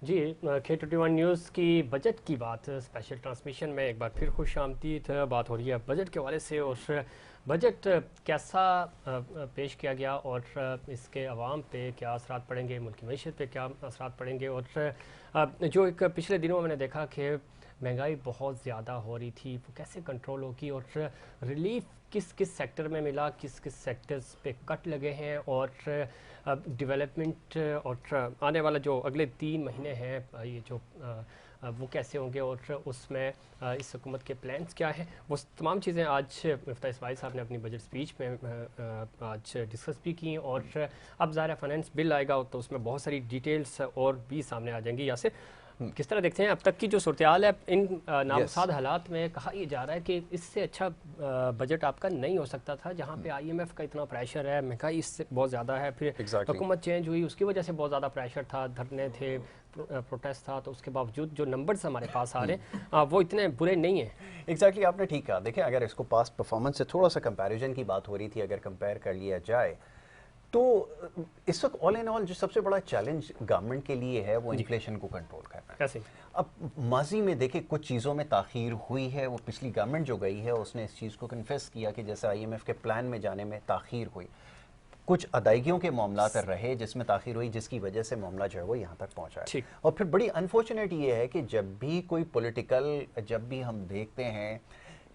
जी, K21 news की budget की बात स्पेशल ट्रांसमिशन में एक बार फिर खुश आमदीद बात हो रही है बजट के हवाले से। और बजट कैसा पेश किया गया और इसके अवाम पे क्या असरात पड़ेंगे, मुल्क की मईशत पे क्या असरात पड़ेंगे। और जो एक पिछले दिनों में मैंने देखा कि महंगाई बहुत ज़्यादा हो रही थी, वो कैसे कंट्रोल होगी और रिलीफ किस किस सेक्टर में मिला, किस किस सेक्टर्स पे कट लगे हैं, और डेवलपमेंट और आने वाला जो अगले 3 महीने हैं ये जो वो कैसे होंगे, और उसमें इस हुकूमत के प्लान्स क्या हैं, वो तमाम चीज़ें आज मिफ्ता इस्माइल साहब ने अपनी बजट स्पीच में आज डिस्कस भी की। और अब ज़ाहिर फाइनेंस बिल आएगा तो उसमें बहुत सारी डिटेल्स और भी सामने आ जाएंगी। यासिर, किस तरह देखते हैं अब तक की जो सूरत हाल है इन नामुसाद हालात में? कहा यह जा रहा है कि इससे अच्छा बजट आपका नहीं हो सकता था, जहाँ पे IMF का इतना प्रेशर है, महंगाई इससे बहुत ज़्यादा है, फिर हुकूमत चेंज हुई उसकी वजह से बहुत ज़्यादा प्रेशर था, धरने थे, प्रोटेस्ट था, तो उसके बावजूद जो नंबर्स हमारे पास आ रहे हैं वो इतने बुरे नहीं हैं। एग्जैक्टली आपने ठीक कहा। देखिए, अगर इसको पास्ट परफॉर्मेंस से थोड़ा सा कंपैरिजन की बात हो रही थी, अगर कंपेयर कर लिया जाए तो इस वक्त ऑल इन ऑल जो सबसे बड़ा चैलेंज गवर्नमेंट के लिए है वो इन्फ्लेशन को कंट्रोल करना है। कैसे? अब माजी में देखिए कुछ चीज़ों में ताख़ीर हुई है, वो पिछली गवर्नमेंट जो गई है उसने इस चीज़ को कन्फेस किया कि जैसे IMF के प्लान में जाने में ताख़ीर हुई, कुछ अदायगियों के मामला रहे जिसमें ताख़ीर हुई, जिसकी वजह से मामला जो है वो यहाँ तक पहुँचा है। और फिर बड़ी अनफॉर्चुनेट ये है कि जब भी कोई पॉलिटिकल, जब भी हम देखते हैं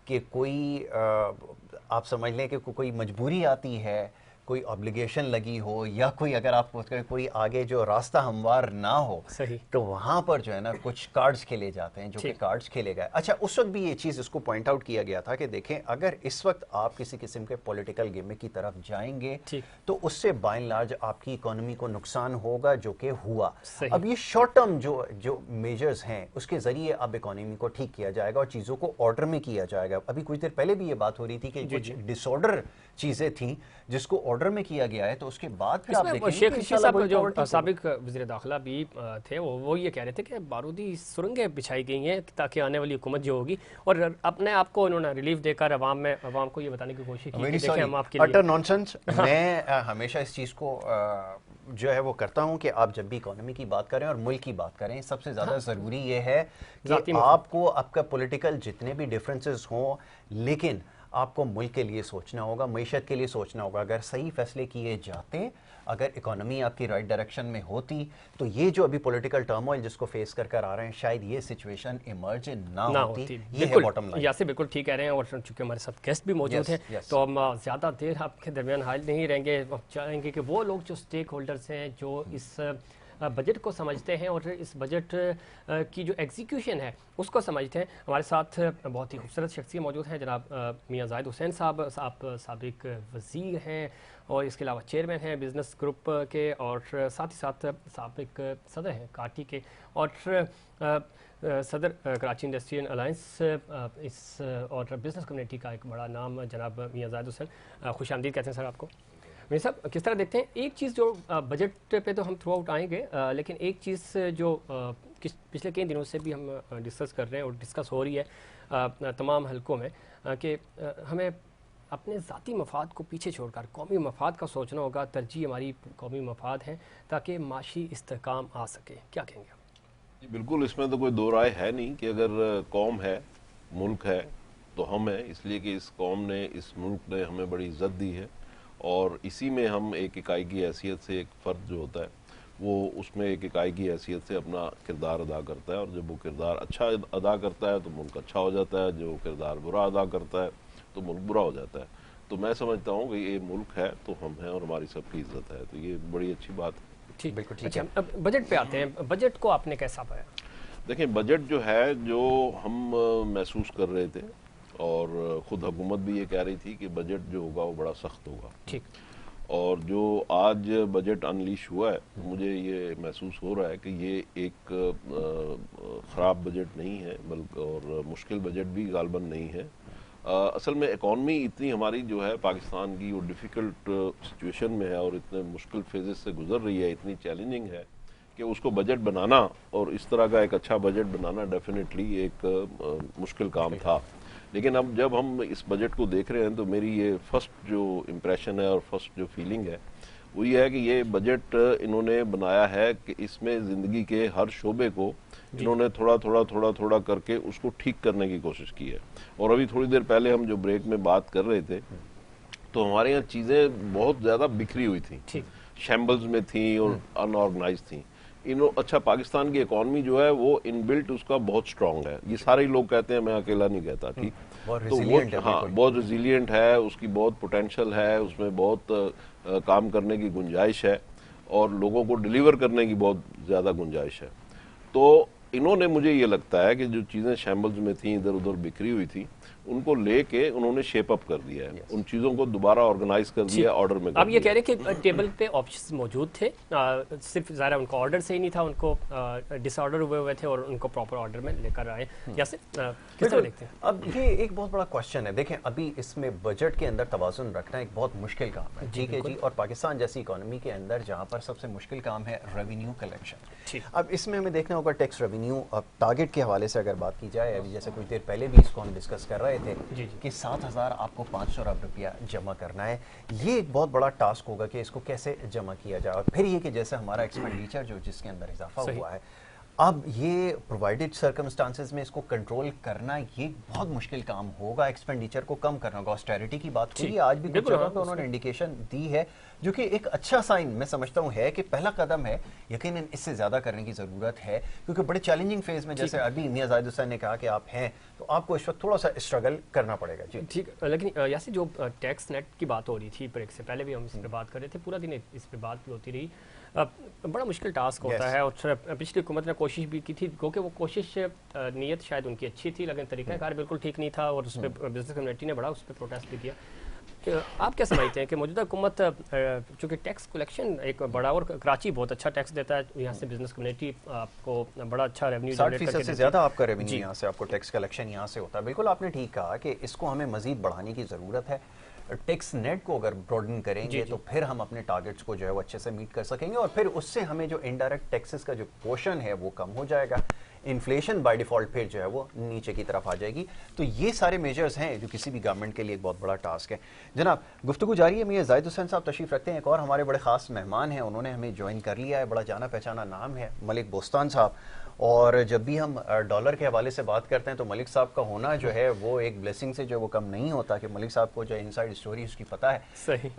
कि कोई आप समझ लें कि कोई मजबूरी आती है, कोई ऑब्लिगेशन लगी हो, या कोई अगर आप कोई आगे जो रास्ता हमवार ना हो, सही, तो वहाँ पर जो है ना कुछ कार्ड्स खेले जाते हैं जो कि कार्ड्स खेले गए। अच्छा, उस वक्त भी ये चीज़ इसको पॉइंट आउट किया गया था कि देखें, अगर इस वक्त आप किसी किस्म के पॉलिटिकल गेम की तरफ जाएंगे तो उससे बाय एंड लार्ज आपकी इकोनॉमी को नुकसान होगा, जो कि हुआ। अब ये शॉर्ट टर्म जो मेजर्स हैं उसके ज़रिए अब इकोनॉमी को ठीक किया जाएगा और चीज़ों को ऑर्डर में किया जाएगा। अभी कुछ देर पहले भी ये बात हो रही थी कि कुछ डिसऑर्डर चीज़ें थी जिसको ऑर्डर में किया गया है, तो उसके बाद फिर आप देखेंगे शेख रशीद साहब जो साबिक वज़ीर दाखिला भी थे, वो ये कह रहे थे कि बारूदी सुरंगें बिछाई गई हैं ताकि आने वाली हुकूमत जो होगी, और अपने आप को उन्होंने रिलीफ देकर अवाम को ये बताने की कोशिश की कि देखिए हम आपके लिए अटर नॉनसेंस। मैं हमेशा इस चीज़ को जो है वो करता हूं कि आप जब भी इकोनॉमी की बात करें और मुल्क की बात करें, सबसे ज़्यादा ज़रूरी ये है कि आपको आपका पॉलिटिकल जितने भी डिफरेंसेस हों, लेकिन आपको मुल्क के लिए सोचना होगा, मईशत के लिए सोचना होगा। अगर सही फैसले किए जाते, अगर इकोनॉमी आपकी राइट डायरेक्शन में होती, तो ये जो अभी पॉलिटिकल टर्मोइल जिसको फेस कर आ रहे हैं, शायद ये सिचुएशन इमर्ज ना होती। ये है बॉटम लाइन। यासिर बिल्कुल ठीक कह रहे हैं, और चूंकि हमारे साथ गेस्ट भी मौजूद हैं तो हम ज़्यादा देर आपके दरमियान हाल नहीं रहेंगे। चाहेंगे कि वो लोग जो स्टेक होल्डर्स हैं, जो इस बजट को समझते हैं और इस बजट की जो एग्जीक्यूशन है उसको समझते हैं, हमारे साथ बहुत ही खूबसूरत शख्सियत मौजूद हैं। जनाब मियाँ जाहिद हुसैन साहब, आप साबिक वज़ीर हैं और इसके अलावा चेयरमैन हैं बिज़नेस ग्रुप के, और साथ ही साथ साबिक सदर हैं काटी के, और सदर कराची इंडस्ट्रियल अलायंस इस और बिज़नेस कम्युनिटी का एक बड़ा नाम जनाब मियाँ जाहिद हुसैन। खुश आमदीद कहते हैं सर आपको। मेरे साहब, किस तरह देखते हैं एक चीज़ जो बजट पे तो हम थ्रू आउट आएंगे, लेकिन एक चीज़ जो पिछले कई दिनों से भी हम डिस्कस कर रहे हैं और डिस्कस हो रही है तमाम हलकों में, कि हमें अपने ज़ाती मफाद को पीछे छोड़कर कौमी मफाद का सोचना होगा। तरजीह हमारी कौमी मफाद हैं ताकि माशी इस्तेहकाम आ सके। क्या कहेंगे आप? बिल्कुल, इसमें तो कोई दो राय है नहीं कि अगर कौम है, मुल्क है, तो हम है, इसलिए कि इस कौम ने, इस मुल्क ने हमें बड़ी इज़्ज़त दी है, और इसी में हम एक इकाई की हैसियत से, एक फ़र्द जो होता है वो उसमें एक इकाई की हैसियत से अपना किरदार अदा करता है, और जब वो किरदार अच्छा अदा करता है तो मुल्क अच्छा हो जाता है, जो किरदार बुरा अदा करता है तो मुल्क बुरा हो जाता है। तो मैं समझता हूँ कि ये मुल्क है तो हम हैं और हमारी सबकी इज्जत है, तो ये बड़ी अच्छी बात है। ठीक, बिल्कुल ठीक है। अब बजट पे आते हैं, बजट को आपने कैसा पाया? देखिए, बजट जो है, जो हम महसूस कर रहे थे, और ख़ुद हुकूमत भी ये कह रही थी कि बजट जो होगा वो बड़ा सख्त होगा। ठीक। और जो आज बजट अनलीश हुआ है, मुझे ये महसूस हो रहा है कि ये एक ख़राब बजट नहीं है, बल्कि और मुश्किल बजट भी गालबन नहीं है। असल में इकॉनमी इतनी हमारी जो है पाकिस्तान की, वो डिफ़िकल्ट सिचुएशन में है और इतने मुश्किल फेजेस से गुजर रही है, इतनी चैलेंजिंग है कि उसको बजट बनाना और इस तरह का एक अच्छा बजट बनाना डेफिनेटली एक मुश्किल काम था। लेकिन अब जब हम इस बजट को देख रहे हैं तो मेरी ये फर्स्ट जो इम्प्रेशन है और फर्स्ट जो फीलिंग है वो ये है कि ये बजट इन्होंने बनाया है कि इसमें ज़िंदगी के हर शोबे को इन्होंने थोड़ा थोड़ा थोड़ा थोड़ा करके उसको ठीक करने की कोशिश की है। और अभी थोड़ी देर पहले हम जो ब्रेक में बात कर रहे थे, तो हमारे यहाँ चीज़ें बहुत ज़्यादा बिखरी हुई थी, शैम्बल्स में थी और अनऑर्गेनाइज थी। अच्छा, पाकिस्तान की इकॉनमी जो है वो इनबिल्ट उसका बहुत स्ट्रांग है, ये सारे लोग कहते हैं, मैं अकेला नहीं कहता, ठीक। तो वो बहुत रेजिलियंट है, उसकी बहुत पोटेंशियल है, उसमें बहुत काम करने की गुंजाइश है और लोगों को डिलीवर करने की बहुत ज़्यादा गुंजाइश है। तो इन्होंने, मुझे ये लगता है कि जो चीज़ें शैम्बल्स में थी, इधर उधर बिखरी हुई थी, उनको लेके उन्होंने शेप अप कर दिया है, उन चीज़ों को दोबारा ऑर्गेनाइज कर दिया, ऑर्डर में कर आप ये कह रहे हैं कि टेबल पे ऑप्शंस मौजूद थे, सिर्फ ज़रा उनको ऑर्डर से ही नहीं था, उनको डिसऑर्डर हुए थे और उनको प्रॉपर ऑर्डर में लेकर आए, या सिर्फ किस तरह देखते हैं? अब ये एक बहुत बड़ा क्वेश्चन है। देखें, अभी इसमें बजट के अंदर तवाज़ुन रखना एक बहुत मुश्किल काम है, ठीक है जी। और पाकिस्तान जैसी इकोनॉमी के अंदर जहाँ पर सबसे मुश्किल काम है रेवेन्यू कलेक्शन, अब इसमें हमें देखना होगा टैक्स रेवेन्यू। अब टारगेट के हवाले से अगर बात की जाए, अभी जैसे कुछ देर पहले भी इसको हम डिस्कस कर रहे थे कि 7,000 आपको 500 अरब रुपया जमा करना है। ये एक बहुत बड़ा टास्क होगा कि इसको कैसे जमा किया जाए। और फिर ये कि जैसे हमारा एक्सपेंडिचर जो जिसके अंदर इजाफा हुआ है, अब ये प्रोवाइडेड सर्कमस्टांसेस में इसको कंट्रोल करना ये बहुत मुश्किल काम होगा। एक्सपेंडिचर को कम करना होगा। ऑस्टेरिटी की बात हुई, आज भी कुछ जगह पे उन्होंने इंडिकेशन दी है, जो कि एक अच्छा साइन मैं समझता हूँ है कि पहला कदम है। यकीनन इससे ज्यादा करने की जरूरत है, क्योंकि बड़े चैलेंजिंग फेज में, जैसे अभी मियां जाहिद हुसैन ने कहा कि आप हैं, तो आपको इस वक्त थोड़ा सा स्ट्रगल करना पड़ेगा जी। ठीक, लेकिन यासी जो टैक्स नेट की बात हो रही थी, ब्रेक से पहले भी हम इस पर बात कर रहे थे, पूरा दिन इस पर बात भी होती रही। बड़ा मुश्किल टास्क होता है और पिछली हुकूमत ने कोशिश भी की थी, क्योंकि वो कोशिश नीयत शायद उनकी अच्छी थी, लेकिन तरीक़ाकार बिल्कुल ठीक नहीं था और उस पर बिजनेस कम्युनिटी ने बड़ा उस पर प्रोटेस्ट भी किया। आप क्या समझते हैं कि मौजूदा हुकूमत, चूँकि टैक्स कलेक्शन एक बड़ा, और कराची बहुत अच्छा टैक्स देता है, यहाँ से बिजनेस कम्युनिटी आपको बड़ा अच्छा रेवेन्यू 60% से ज़्यादा आपका रेवेन्यू यहाँ से, आपको टैक्स कलेक्शन यहाँ से होता है। बिल्कुल आपने ठीक कहा कि इसको हमें मज़ीद बढ़ाने की ज़रूरत है। टैक्स नेट को अगर ब्रॉडन करेंगे तो फिर हम अपने टारगेट्स को जो है वो अच्छे से मीट कर सकेंगे, और फिर उससे हमें जो इनडायरेक्ट टैक्सेस का जो पोर्शन है वो कम हो जाएगा। इन्फ्लेशन बाय डिफॉल्ट फिर जो है वो नीचे की तरफ आ जाएगी। तो ये सारे मेजर्स हैं जो किसी भी गवर्नमेंट के लिए एक बहुत बड़ा टास्क है। जनाब, गुफ्तगू जारी है। मियां जाहिद हुसैन साहब तशरीफ रखते हैं, एक और हमारे बड़े खास मेहमान हैं, उन्होंने हमें ज्वाइन कर लिया है। बड़ा जाना पहचाना नाम है मलिक बोस्तान साहब। और जब भी हम डॉलर के हवाले से बात करते हैं तो मलिक साहब का होना जो है वो एक ब्लेसिंग से जो वो कम नहीं होता, कि मलिक साहब को जो इनसाइड स्टोरी उसकी पता है। सही।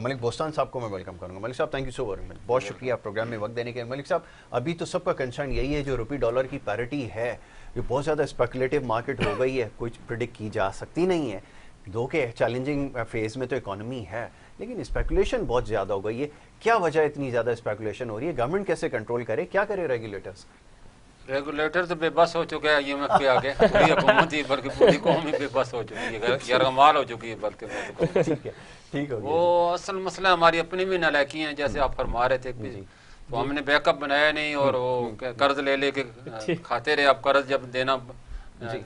मलिक बोस्तान साहब को मैं वेलकम करूंगा। मलिक साहब, thank you so very much, बहुत शुक्रिया प्रोग्राम में वक्त देने के लिए। मलिक साहब, अभी तो सबका कंसर्न यही है, जो रुपये डॉलर की पैरिटी है ये बहुत ज़्यादा स्पेकुलेटिव मार्केट हो गई है, कुछ प्रिडिक्ट की जा सकती नहीं है। दो के चैलेंजिंग फेज में तो इकोनॉमी है, लेकिन स्पेकुलेशन बहुत ज़्यादा हो गई है। क्या वजह इतनी ज़्यादा स्पेकुलेशन हो रही है? गवर्नमेंट कैसे कंट्रोल करे, क्या करे रेगुलेटर्स? रेगुलेटर तो बेबस हो चुके हैं IMF पे आगे, पूरी हुकूमत ही बल्कि पूरी कौम ही बेबस हो चुकी है, यरगमाल हो चुकी है बल्कि। ठीक हो गया। वो असल मसला हमारी अपनी भी नालायकी है, जैसे आप फरमा रहे थे, तो हमने बैकअप बनाया नहीं और वो कर्ज ले लेके खाते रहे। अब कर्ज जब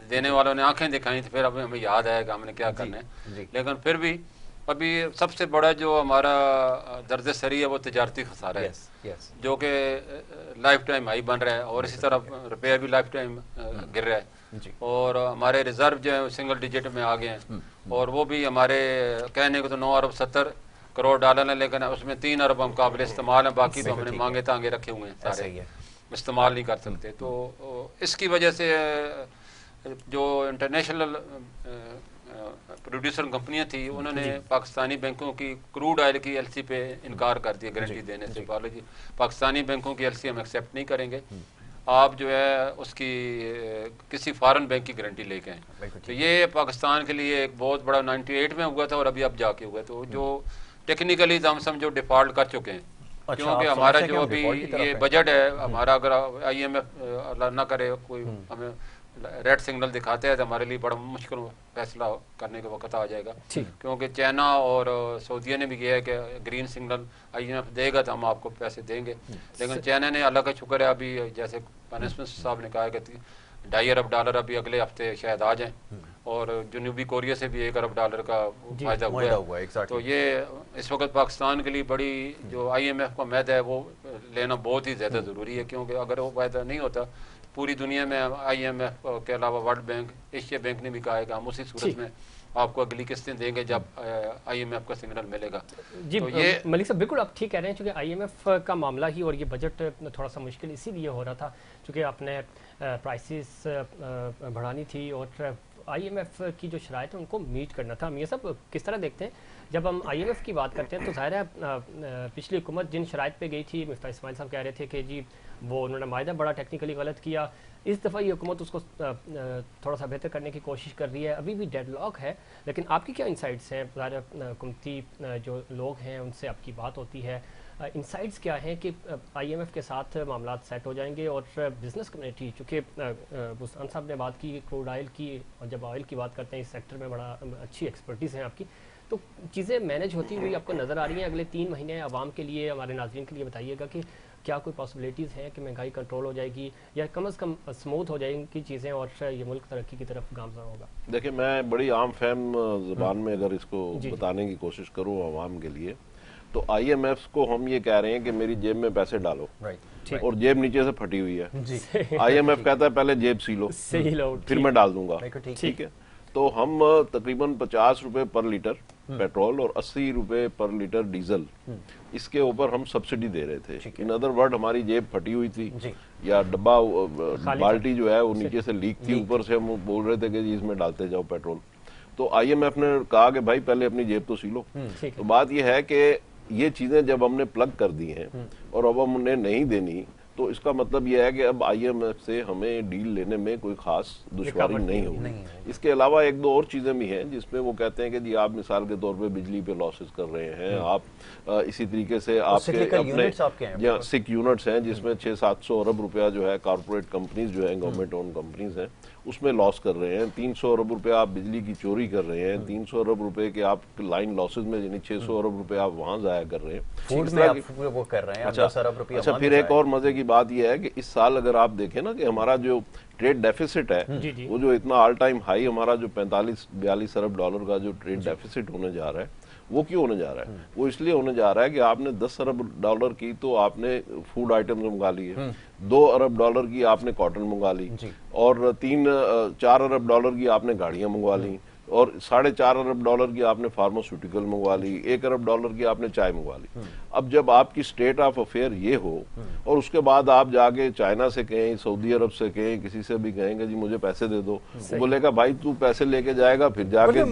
देने वालों ने आंखें दिखाई तो फिर अब हमें याद आएगा हमने क्या करना है। लेकिन फिर भी अभी सबसे बड़ा जो हमारा दर्ज सरी है वो तजारती खसारा है, जो कि लाइफ टाइम हाई बन रहा है, और इसी तरह रुपया भी लाइफ टाइम गिर रहा है, और हमारे रिजर्व जो है सिंगल डिजिट में आ गए हैं, और वो भी हमारे कहने को तो 9 अरब 70 करोड़ डॉलर है, लेकिन उसमें 3 अरब हम काबिल इस्तेमाल है, बाकी तो हमने मांगे तांगे रखे हुए हैं, सारे इस्तेमाल नहीं कर सकते। तो इसकी वजह से जो इंटरनेशनल प्रोड्यूसर कंपनियां थी, उन्होंने पाकिस्तानी बैंकों की क्रूड ऑयल की LC पे इनकार कर दिया गारंटी देने से। जी, पाकिस्तानी बैंकों की LC हम एक्सेप्ट नहीं करेंगे, आप जो है उसकी किसी फॉरेन बैंक की गारंटी लेके आए। तो ये पाकिस्तान के लिए एक बहुत बड़ा 98 में हुआ था और अभी अब जाके हुआ। तो जो टेक्निकली हम समझो डिफॉल्ट कर चुके हैं, क्योंकि हमारा जो अभी ये बजट है हमारा, अगर IMF अल्लाह ना करे कोई हमें रेड सिग्नल दिखाते हैं तो हमारे लिए बड़ा मुश्किल फैसला करने का वक्त आ जाएगा, क्योंकि चाइना और सऊदीया ने भी किया है कि ग्रीन सिग्नल IMF देगा तो हम आपको पैसे देंगे। लेकिन चाइना ने, अल्लाह का शुक्र है, अभी जैसे फाइनेंस मिनिस्टर साहब ने कहा है कि 2.5 अरब डॉलर अभी अगले हफ्ते शायद आ जाएं, और जनूबी कोरिया से भी 1 अरब डॉलर का फायदा हुआ है। तो ये इस वक्त पाकिस्तान के लिए बड़ी, जो IMF का मैदा है वो लेना बहुत ही ज़्यादा ज़रूरी है, क्योंकि अगर वो फायदा नहीं होता, पूरी दुनिया में IMF के अलावा वर्ल्ड बैंक, एशिया बैंक ने भी कहा है कि हम उसी सूरत में आपको अगली किस्तें देंगे जब IMF का सिग्नल मिलेगा। जी तो ये मलिक साहब बिल्कुल आप ठीक कह रहे हैं, क्योंकि IMF का मामला ही और ये बजट थोड़ा सा मुश्किल इसीलिए हो रहा था क्योंकि आपने प्राइसेस बढ़ानी थी और IMF की जो शराइत है उनको मीट करना था। मियां साहब किस तरह देखते हैं जब हम IMF की बात करते हैं तो ज़ाहिर है पिछली हुकूमत जिन शराइत पे गई थी, मिफ्ता इस्माइल साहब कह रहे थे कि जी वो उन्होंने मायदा बड़ा टेक्निकली गलत किया, इस दफ़ा ये हुकूमत उसको थोड़ा सा बेहतर करने की कोशिश कर रही है, अभी भी डेडलॉक है। लेकिन आपकी क्या इंसाइट्स हैं? ज़ाहिर हुकूमती जो लोग हैं उनसे आपकी बात होती है, इंसाइट्स क्या हैं कि IMF के साथ मामला सेट हो जाएंगे और बिज़नेस कम्युनिटी, चूँकि बुस्तान साहब ने बात की क्रूड ऑयल की, और जब ऑयल की बात करते हैं इस सेक्टर में बड़ा अच्छी एक्सपर्टीज़ है आपकी, तो चीज़ें मैनेज होती हुई आपको नज़र आ रही हैं अगले 3 महीने आवाम के लिए, हमारे नाज़रीन के लिए बताइएगा कि क्या कोई पॉसिबिलिटीज़ हैं कि महंगाई कंट्रोल हो जाएगी या कम से कम स्मूथ हो जाएंगी चीज़ें और ये मुल्क तरक्की की तरफ गामज़न होगा? देखिए, मैं बड़ी आम फहम ज़बान में अगर इसको बताने की कोशिश करूँ आवाम के लिए, तो IMF को हम ये कह रहे हैं कि मेरी जेब में पैसे डालो, और जेब नीचे से फटी हुई है। IMF कहता है पहले जेब सी लो फिर मैं डाल दूंगा, ठीक है। तो हम तकरीबन 50 रुपए पर लीटर पेट्रोल और 80 रुपए पर लीटर डीजल, इसके ऊपर हम सब्सिडी दे रहे थे। इन अदर वर्ड हमारी जेब फटी हुई थी या डब्बा बाल्टी जो है वो नीचे से लीक थी, ऊपर से हम बोल रहे थे कि जी इसमें डालते जाओ पेट्रोल। तो IMF ने कहा कि भाई पहले अपनी जेब तो सी लो। तो बात यह है कि ये चीजें जब हमने प्लग कर दी हैं और अब हम उन्हें नहीं देनी, तो इसका मतलब यह है कि अब IMF से हमें डील लेने में कोई खास दुश्वारी नहीं होगी। इसके अलावा एक दो और चीजें भी हैं जिसमें वो कहते हैं कि जी आप मिसाल के तौर पे बिजली पे लॉसेस कर रहे हैं, आप इसी तरीके से आपके अपने सिक यूनिट्स हैं जिसमें 600-700 अरब रुपया जो है कॉर्पोरेट कंपनीज जो है गवर्नमेंट ओन कंपनीज हैं उसमें लॉस कर रहे हैं, 300 अरब रुपए आप बिजली की चोरी कर रहे हैं, 300 अरब रुपए के आप लाइन लॉसेज में यानी 600 अरब रुपए आप वहां जाया कर रहे हैं, फूड में आप वो कर रहे हैं। अच्छा, 10 अरब रुपया। अच्छा, फिर एक और मजे की बात यह है कि इस साल अगर आप देखें ना कि हमारा जो ट्रेड डेफिसिट है वो जो इतना ऑल टाइम हाई हमारा जो 45-42 अरब डॉलर का जो ट्रेड डेफिसिट होने जा रहा है, वो क्यों होने जा रहा है? वो इसलिए होने जा रहा है कि आपने 10 अरब डॉलर की तो आपने फूड आइटम्स मंगा ली है, 2 अरब डॉलर की आपने कॉटन मंगा ली, और 3-4 अरब डॉलर की आपने गाड़ियां मंगवा ली, और 4.5 अरब डॉलर की आपने फार्मास्यूटिकल मंगवा ली, 1 अरब डॉलर की आपने चाय मंगवा ली। अब जब आपकी स्टेट ऑफ अफेयर ये हो और उसके बाद आप जाके चाइना से कहें, सऊदी अरब से कहें, किसी से भी कहेंगे जी मुझे पैसे दे दो, वो बोलेगा भाई तू पैसे लेके जाएगा फिर जाके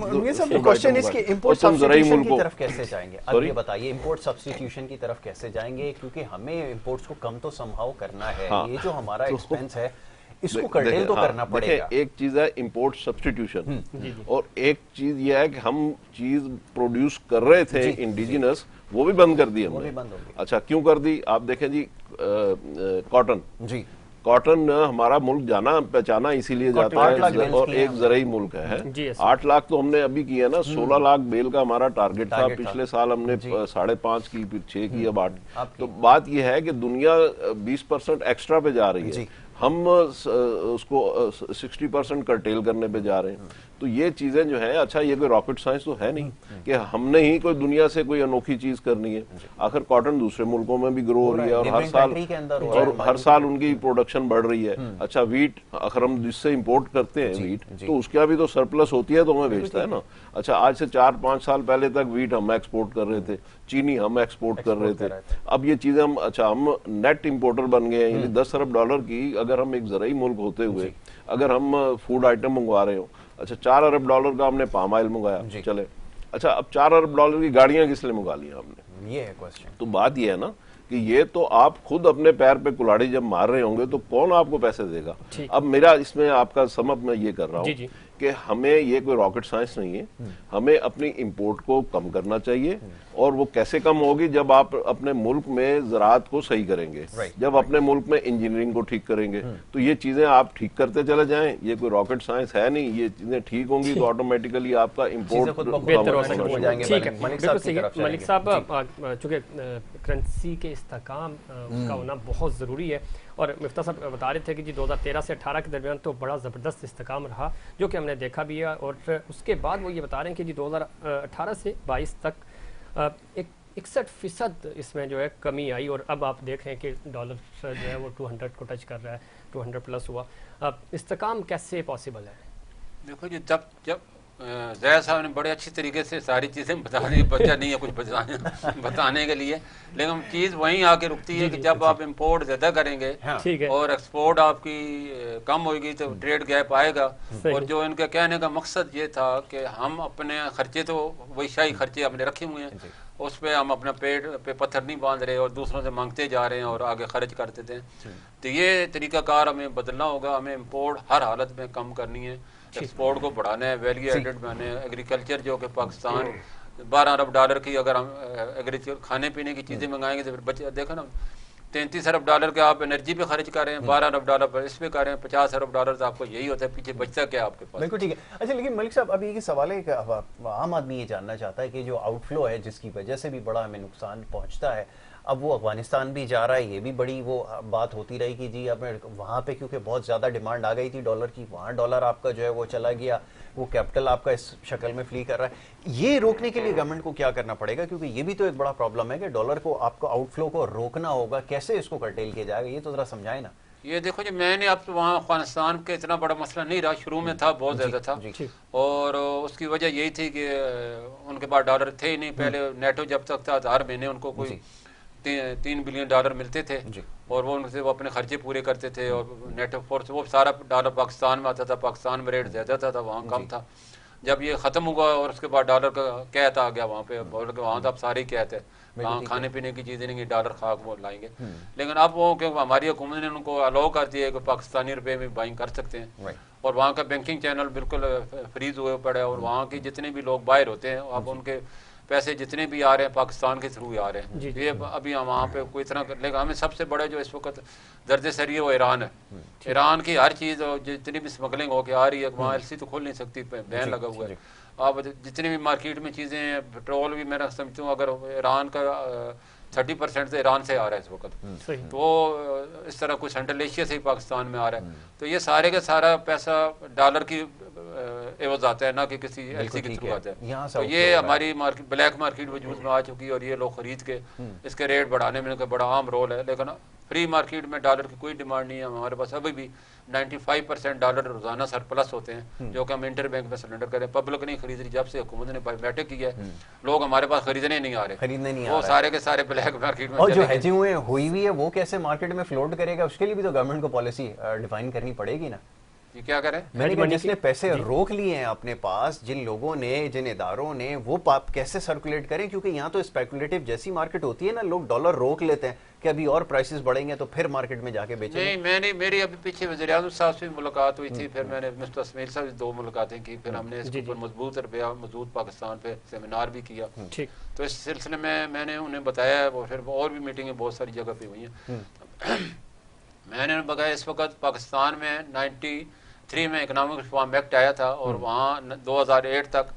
क्वेश्चन इसके इंपोर्ट सब्स्टिट्यूशन की तरफ कैसे जाएंगे? अब ये बताइए इंपोर्ट सब्स्टिट्यूशन की तरफ कैसे जाएंगे, क्योंकि हमें इंपोर्ट्स को कम तो संभव करना है। ये जो हमारा एक्सपेंस है इसको कर्टेल तो करना पड़ेगा। एक चीज है इंपोर्ट सब्स्टिट्यूशन और एक चीज ये है कि हम चीज प्रोड्यूस कर रहे थे इंडिजिनस, वो भी बंद कर दी हमने। अच्छा, क्यों कर दी? आप देखें जी, कॉटन जी, कॉटन हमारा मुल्क जाना पहचाना इसीलिए जाता है और एक जरिए मुल्क है। 8 लाख तो हमने अभी किया ना, 16 लाख बेल का हमारा टारगेट था। पिछले साल हमने 5.5 की, फिर 6 की, अब 8। तो बात यह है कि दुनिया 20% एक्स्ट्रा पे जा रही है, हम उसको 60% कर्टेल करने पे जा रहे हैं। तो ये चीजें जो है, अच्छा ये कोई रॉकेट साइंस तो है नहीं कि हमने ही कोई दुनिया से कोई अनोखी चीज करनी है। आखिर कॉटन दूसरे मुल्कों में भी ग्रो हो रही है और हर साल उनकी प्रोडक्शन बढ़ रही है। अच्छा, वीट अगर हम जिससे इंपोर्ट करते हैं वीट, तो उसका भी तो सरप्लस होती है तो हमें बेचता है ना। अच्छा, आज से 4-5 साल पहले तक वीट हम एक्सपोर्ट कर रहे थे, चीनी हम एक्सपोर्ट कर रहे थे। अब ये चीजें हम, अच्छा हम नेट इंपोर्टर बन गए हैं, यानी 10 अरब डॉलर की अगर हम एक जरिए मुल्क होते हुए अगर हम फूड आइटम मंगवा रहे हो, अच्छा 4 अरब डॉलर का हमने पाम ऑयल मंगाया, चले, अच्छा अब 4 अरब डॉलर की गाड़ियां किस लिए मंगा ली हमने? ये है क्वेश्चन। तो बात ये है ना कि ये तो आप खुद अपने पैर पे कुल्हाड़ी जब मार रहे होंगे तो कौन आपको पैसे देगा? अब मेरा इसमें आपका समझ मैं ये कर रहा हूँ कि हमें ये कोई रॉकेट साइंस नहीं है, हमें अपनी इंपोर्ट को कम करना चाहिए। और वो कैसे कम होगी? जब आप अपने मुल्क में ज़राअत को सही करेंगे, जब अपने मुल्क में इंजीनियरिंग को ठीक करेंगे, तो ये चीजें आप ठीक करते चले जाएं। ये कोई रॉकेट साइंस है नहीं, ये चीजें ठीक होंगी तो ऑटोमेटिकली आपका इंपोर्ट बेहतर हो जाएगा। मलिक साहब, चूंकि करेंसी के इस्तेकाम का होना बहुत ज़रूरी है, और मिफ्ता साहब बता रहे थे कि जी 2013 से 18 के दरमियान तो बड़ा ज़बरदस्त इस्तेकाम रहा, जो कि हमने देखा भी है। और उसके बाद वो ये बता रहे हैं कि जी 2018 से 22 तक 61% इसमें जो है कमी आई, और अब आप देख रहे हैं कि डॉलर जो है वो 200 को टच कर रहा है, 200 प्लस हुआ। अब इस्तेकाम कैसे पॉसिबल है? देखो जी, जब जया साहब ने बड़े अच्छी तरीके से सारी चीज़ें बता दी, बच्चा नहीं है कुछ बताने के लिए, लेकिन चीज़ वहीं आके रुकती है कि जब आप इंपोर्ट ज़्यादा करेंगे ठीक है और एक्सपोर्ट आपकी कम होगी तो ट्रेड गैप आएगा। और जो इनका कहने का मकसद ये था कि हम अपने खर्चे तो वैशाही खर्चे अपने रखे हुए हैं, उस पर हम अपना पेट पे पत्थर नहीं बांध रहे और दूसरों से मांगते जा रहे हैं और आगे खर्च कर देते हैं। तो ये तरीकाकार हमें बदलना होगा, हमें इंपोर्ट हर हालत में कम करनी है, एक्सपोर्ट को बढ़ाना है, वैल्यू एडेड बनाना है। एग्रीकल्चर जो कि पाकिस्तान 12 अरब डॉलर की अगर हम एग्रीकल्चर खाने पीने की चीज़ें मंगाएंगे तो फिर बच्चे देखो ना 33 अरब डॉलर के आप एनर्जी पे खर्च कर रहे हैं, 12 अरब डॉलर पर इस पे कर रहे हैं, 50 अरब डॉलर तो आपको यही होता है, पीछे बचता क्या आपके पास। बिल्कुल ठीक है। अच्छा, लेकिन मलिक साहब अभी ये सवाल है कि आम आदमी ये जानना चाहता है कि जो आउटफ्लो है जिसकी वजह से भी बड़ा हमें नुकसान पहुंचता है, अब वो अफगानिस्तान भी जा रहा है, ये भी बड़ी वो बात होती रही कि जी अब वहाँ पे क्योंकि बहुत ज़्यादा डिमांड आ गई थी डॉलर की, वहाँ डॉलर आपका जो है वो चला गया, वो कैपिटल आपका इस शक्ल में फ्ली कर रहा है। ये रोकने के लिए गवर्नमेंट को क्या करना पड़ेगा, क्योंकि ये भी तो एक बड़ा प्रॉब्लम है कि डॉलर को आपको आउटफ्लो को रोकना होगा, कैसे इसको कर्टेल किया जाएगा, ये तो ज़रा समझाए ना। ये देखो जी, मैंने अब तो वहाँ अफगानिस्तान के इतना बड़ा मसला नहीं रहा, शुरू में था, बहुत ज़्यादा था, और उसकी वजह यही थी कि उनके पास डॉलर थे ही नहीं। पहले नेटो जब तक था तो हर महीने उनको कोई 3 बिलियन डॉलर मिलते थे और वो उनसे वो अपने खर्चे पूरे करते थे, और नेटो फोर्स वो सारा डॉलर पाकिस्तान में आता था, पाकिस्तान में रेट ज़्यादा था वहाँ कम था। जब ये ख़त्म हुआ और उसके बाद डॉलर का कैद आ गया वहाँ पे, बोल के वहाँ तो अब सारे कैद है, वहाँ खाने पीने की चीज़ें नहीं, डॉलर खाक वो लाएंगे। लेकिन अब वो क्योंकि हमारी हुकूमत ने उनको अलाउ कर दिया है कि पाकिस्तानी रुपये में बाइंग कर सकते हैं, और वहाँ का बैंकिंग चैनल बिल्कुल फ्रीज हुए पड़े, और वहाँ के जितने भी लोग बाहर होते हैं अब उनके पैसे जितने भी आ रहे हैं पाकिस्तान के थ्रू आ रहे हैं। ये अभी वहाँ पे कोई इतना, लेकिन हमें सबसे बड़ा जो इस वक्त दर्ज सर है वो ईरान है। ईरान की हर चीज़ जितनी भी स्मगलिंग होके आ रही है, वहाँ एलसी तो खोल नहीं सकती, बैन लगा हुआ है। अब जितनी भी मार्केट में चीज़ें हैं, पेट्रोल भी मैं समझता हूँ अगर ईरान का 30% से ईरान से आ रहा है इस वक्त, तो इस तरह कुछ सेंट्रल एशिया से ही पाकिस्तान में आ रहा है। तो ये सारे का सारा पैसा डॉलर की एवज आता है, ना कि किसी एलसी के थ्रू आता है। तो ये हमारी मार्केट, ब्लैक मार्केट वजूद में आ चुकी है, और ये लोग खरीद के इसके रेट बढ़ाने में इनका बड़ा अहम रोल है। लेकिन फ्री मार्केट में डॉलर की कोई डिमांड नहीं है। हमारे पास अभी भी 95% डॉलर रोजाना सरप्लस होते हैं, जो कि हम इंटर बैंक में सरेंडर करें। पब्लिक नहीं खरीद रही, जब से हुकूमत ने बायोमेट्रिक किया है लोग हमारे पास खरीदने नहीं आ रहे, वो सारे के सारे ब्लैक मार्केट में। और जो हेजिंग हुई हुई है वो कैसे मार्केट में फ्लोट करेगा, उसके लिए भी तो गवर्नमेंट को पॉलिसी डिफाइन करनी पड़ेगी ना। ये क्या करें, मैंने कहा जिसने पैसे रोक लिए हैं अपने पास, जिन लोगों ने, जिन इदारों ने, वो कैसे सर्कुलेट करें, क्योंकि यहाँ तो स्पेकुलेटिव जैसी मार्केट होती है ना, लोग डॉलर रोक लेते हैं कि अभी और प्राइसेस बढ़ेंगे तो फिर मार्केट में जाके बेचेंगे। नहीं, मेरी अभी पीछे वज़ीर-ए-आज़म साहब से मुलाकात हुई थी, फिर मैंने मिस्टर इस्माइल साहब से 2 मुलाकातें की, फिर हमने इसके ऊपर मजबूत रुपया मजबूत पाकिस्तान पे सेमिनार भी किया। तो इस सिलसिले में मैंने उन्हें बताया, वो फिर और भी मीटिंगें बहुत सारी जगह पे हुई हैं। मैंने उन्हें बताया इस वक्त पाकिस्तान में 93 में इकोनॉमिक रिफॉर्म एक्ट आया था, और वहाँ 2008 तक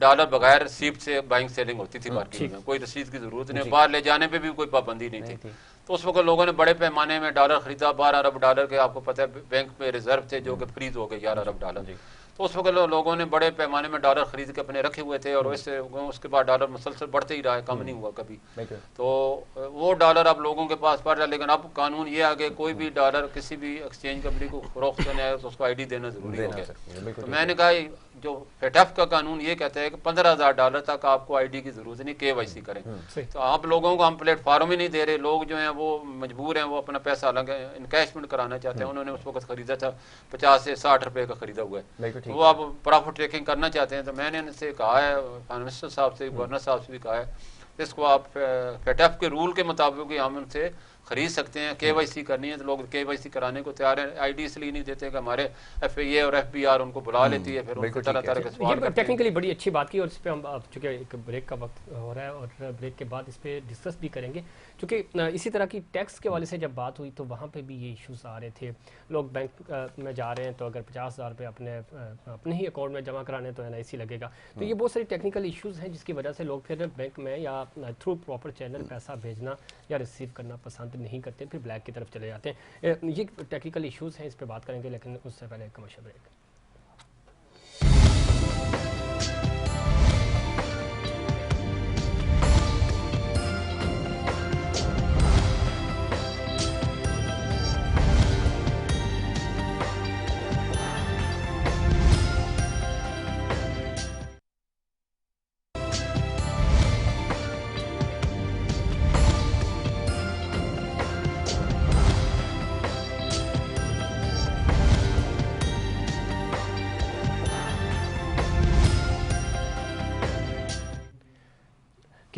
डॉलर बगैर रसीद से बाइंग सेलिंग होती थी मार्केट में, कोई रसीद की जरूरत नहीं, बाहर ले जाने पे भी कोई पाबंदी नहीं थी। तो उस वक्त लोगों ने बड़े पैमाने में डॉलर खरीदा, 12 अरब डॉलर के आपको पता है बैंक में रिजर्व थे जो कि फ्रीज हो गए 11 अरब डॉलर। तो उस वक्त लोगों ने बड़े पैमाने में डॉलर खरीद के अपने रखे हुए थे, और वैसे उसके बाद डॉलर मुसलसल बढ़ते ही रहा है, कम नहीं हुआ कभी। तो वो डॉलर अब लोगों के पास पड़ रहा है, लेकिन अब कानून ये आ गया कोई भी डॉलर किसी भी एक्सचेंज कंपनी को फरोख्त करना है तो उसको ID देना जरूरी हो गया। तो मैंने कहा जो फेटफ का कानून ये कहता है कि 15,000 डॉलर तक आपको ID की जरूरत नहीं, KYC करें। तो आप लोगों को हम प्लेटफॉर्म ही नहीं दे रहे, लोग जो हैं वो मजबूर हैं, वो अपना पैसा अलग इनकैशमेंट कराना चाहते हैं। उन्होंने उस वक्त खरीदा था 50 से 60 रुपए का खरीदा हुआ है, तो वो अब प्रॉफिट टेकिंग करना चाहते हैं। तो मैंने इनसे कहा है, फाइनेंस मिनिस्टर साहब से, गवर्नर साहब से भी कहा है, इसको आप फेटफ के रूल के मुताबिक हम उनसे खरीद सकते हैं। KYC करनी है तो लोग KYC कराने को तैयार है। ID इसलिए नहीं देते कि हमारे FAA और FBR उनको बुला लेती है, फिर उनको तरह तरह के सवाल करते हैं। टेक्निकली बड़ी अच्छी बात की, और इस पर हम चूँकि एक ब्रेक का वक्त हो रहा है और ब्रेक के बाद इस पर डिस्कस भी करेंगे, क्योंकि इसी तरह की टैक्स के वाले से जब बात हुई तो वहाँ पे भी ये इश्यूज आ रहे थे। लोग बैंक में जा रहे हैं तो अगर 50,000 रुपये अपने ही अकाउंट में जमा कराने तो NIC लगेगा। तो ये बहुत सारी टेक्निकल इश्यूज हैं जिसकी वजह से लोग फिर बैंक में या थ्रू प्रॉपर चैनल पैसा भेजना या रिसीव करना पसंद नहीं करते, फिर ब्लैक की तरफ चले जाते हैं। ये टेक्निकल इश्यूज हैं, इस पर बात करेंगे, लेकिन उससे पहले कमर्शियल ब्रेक।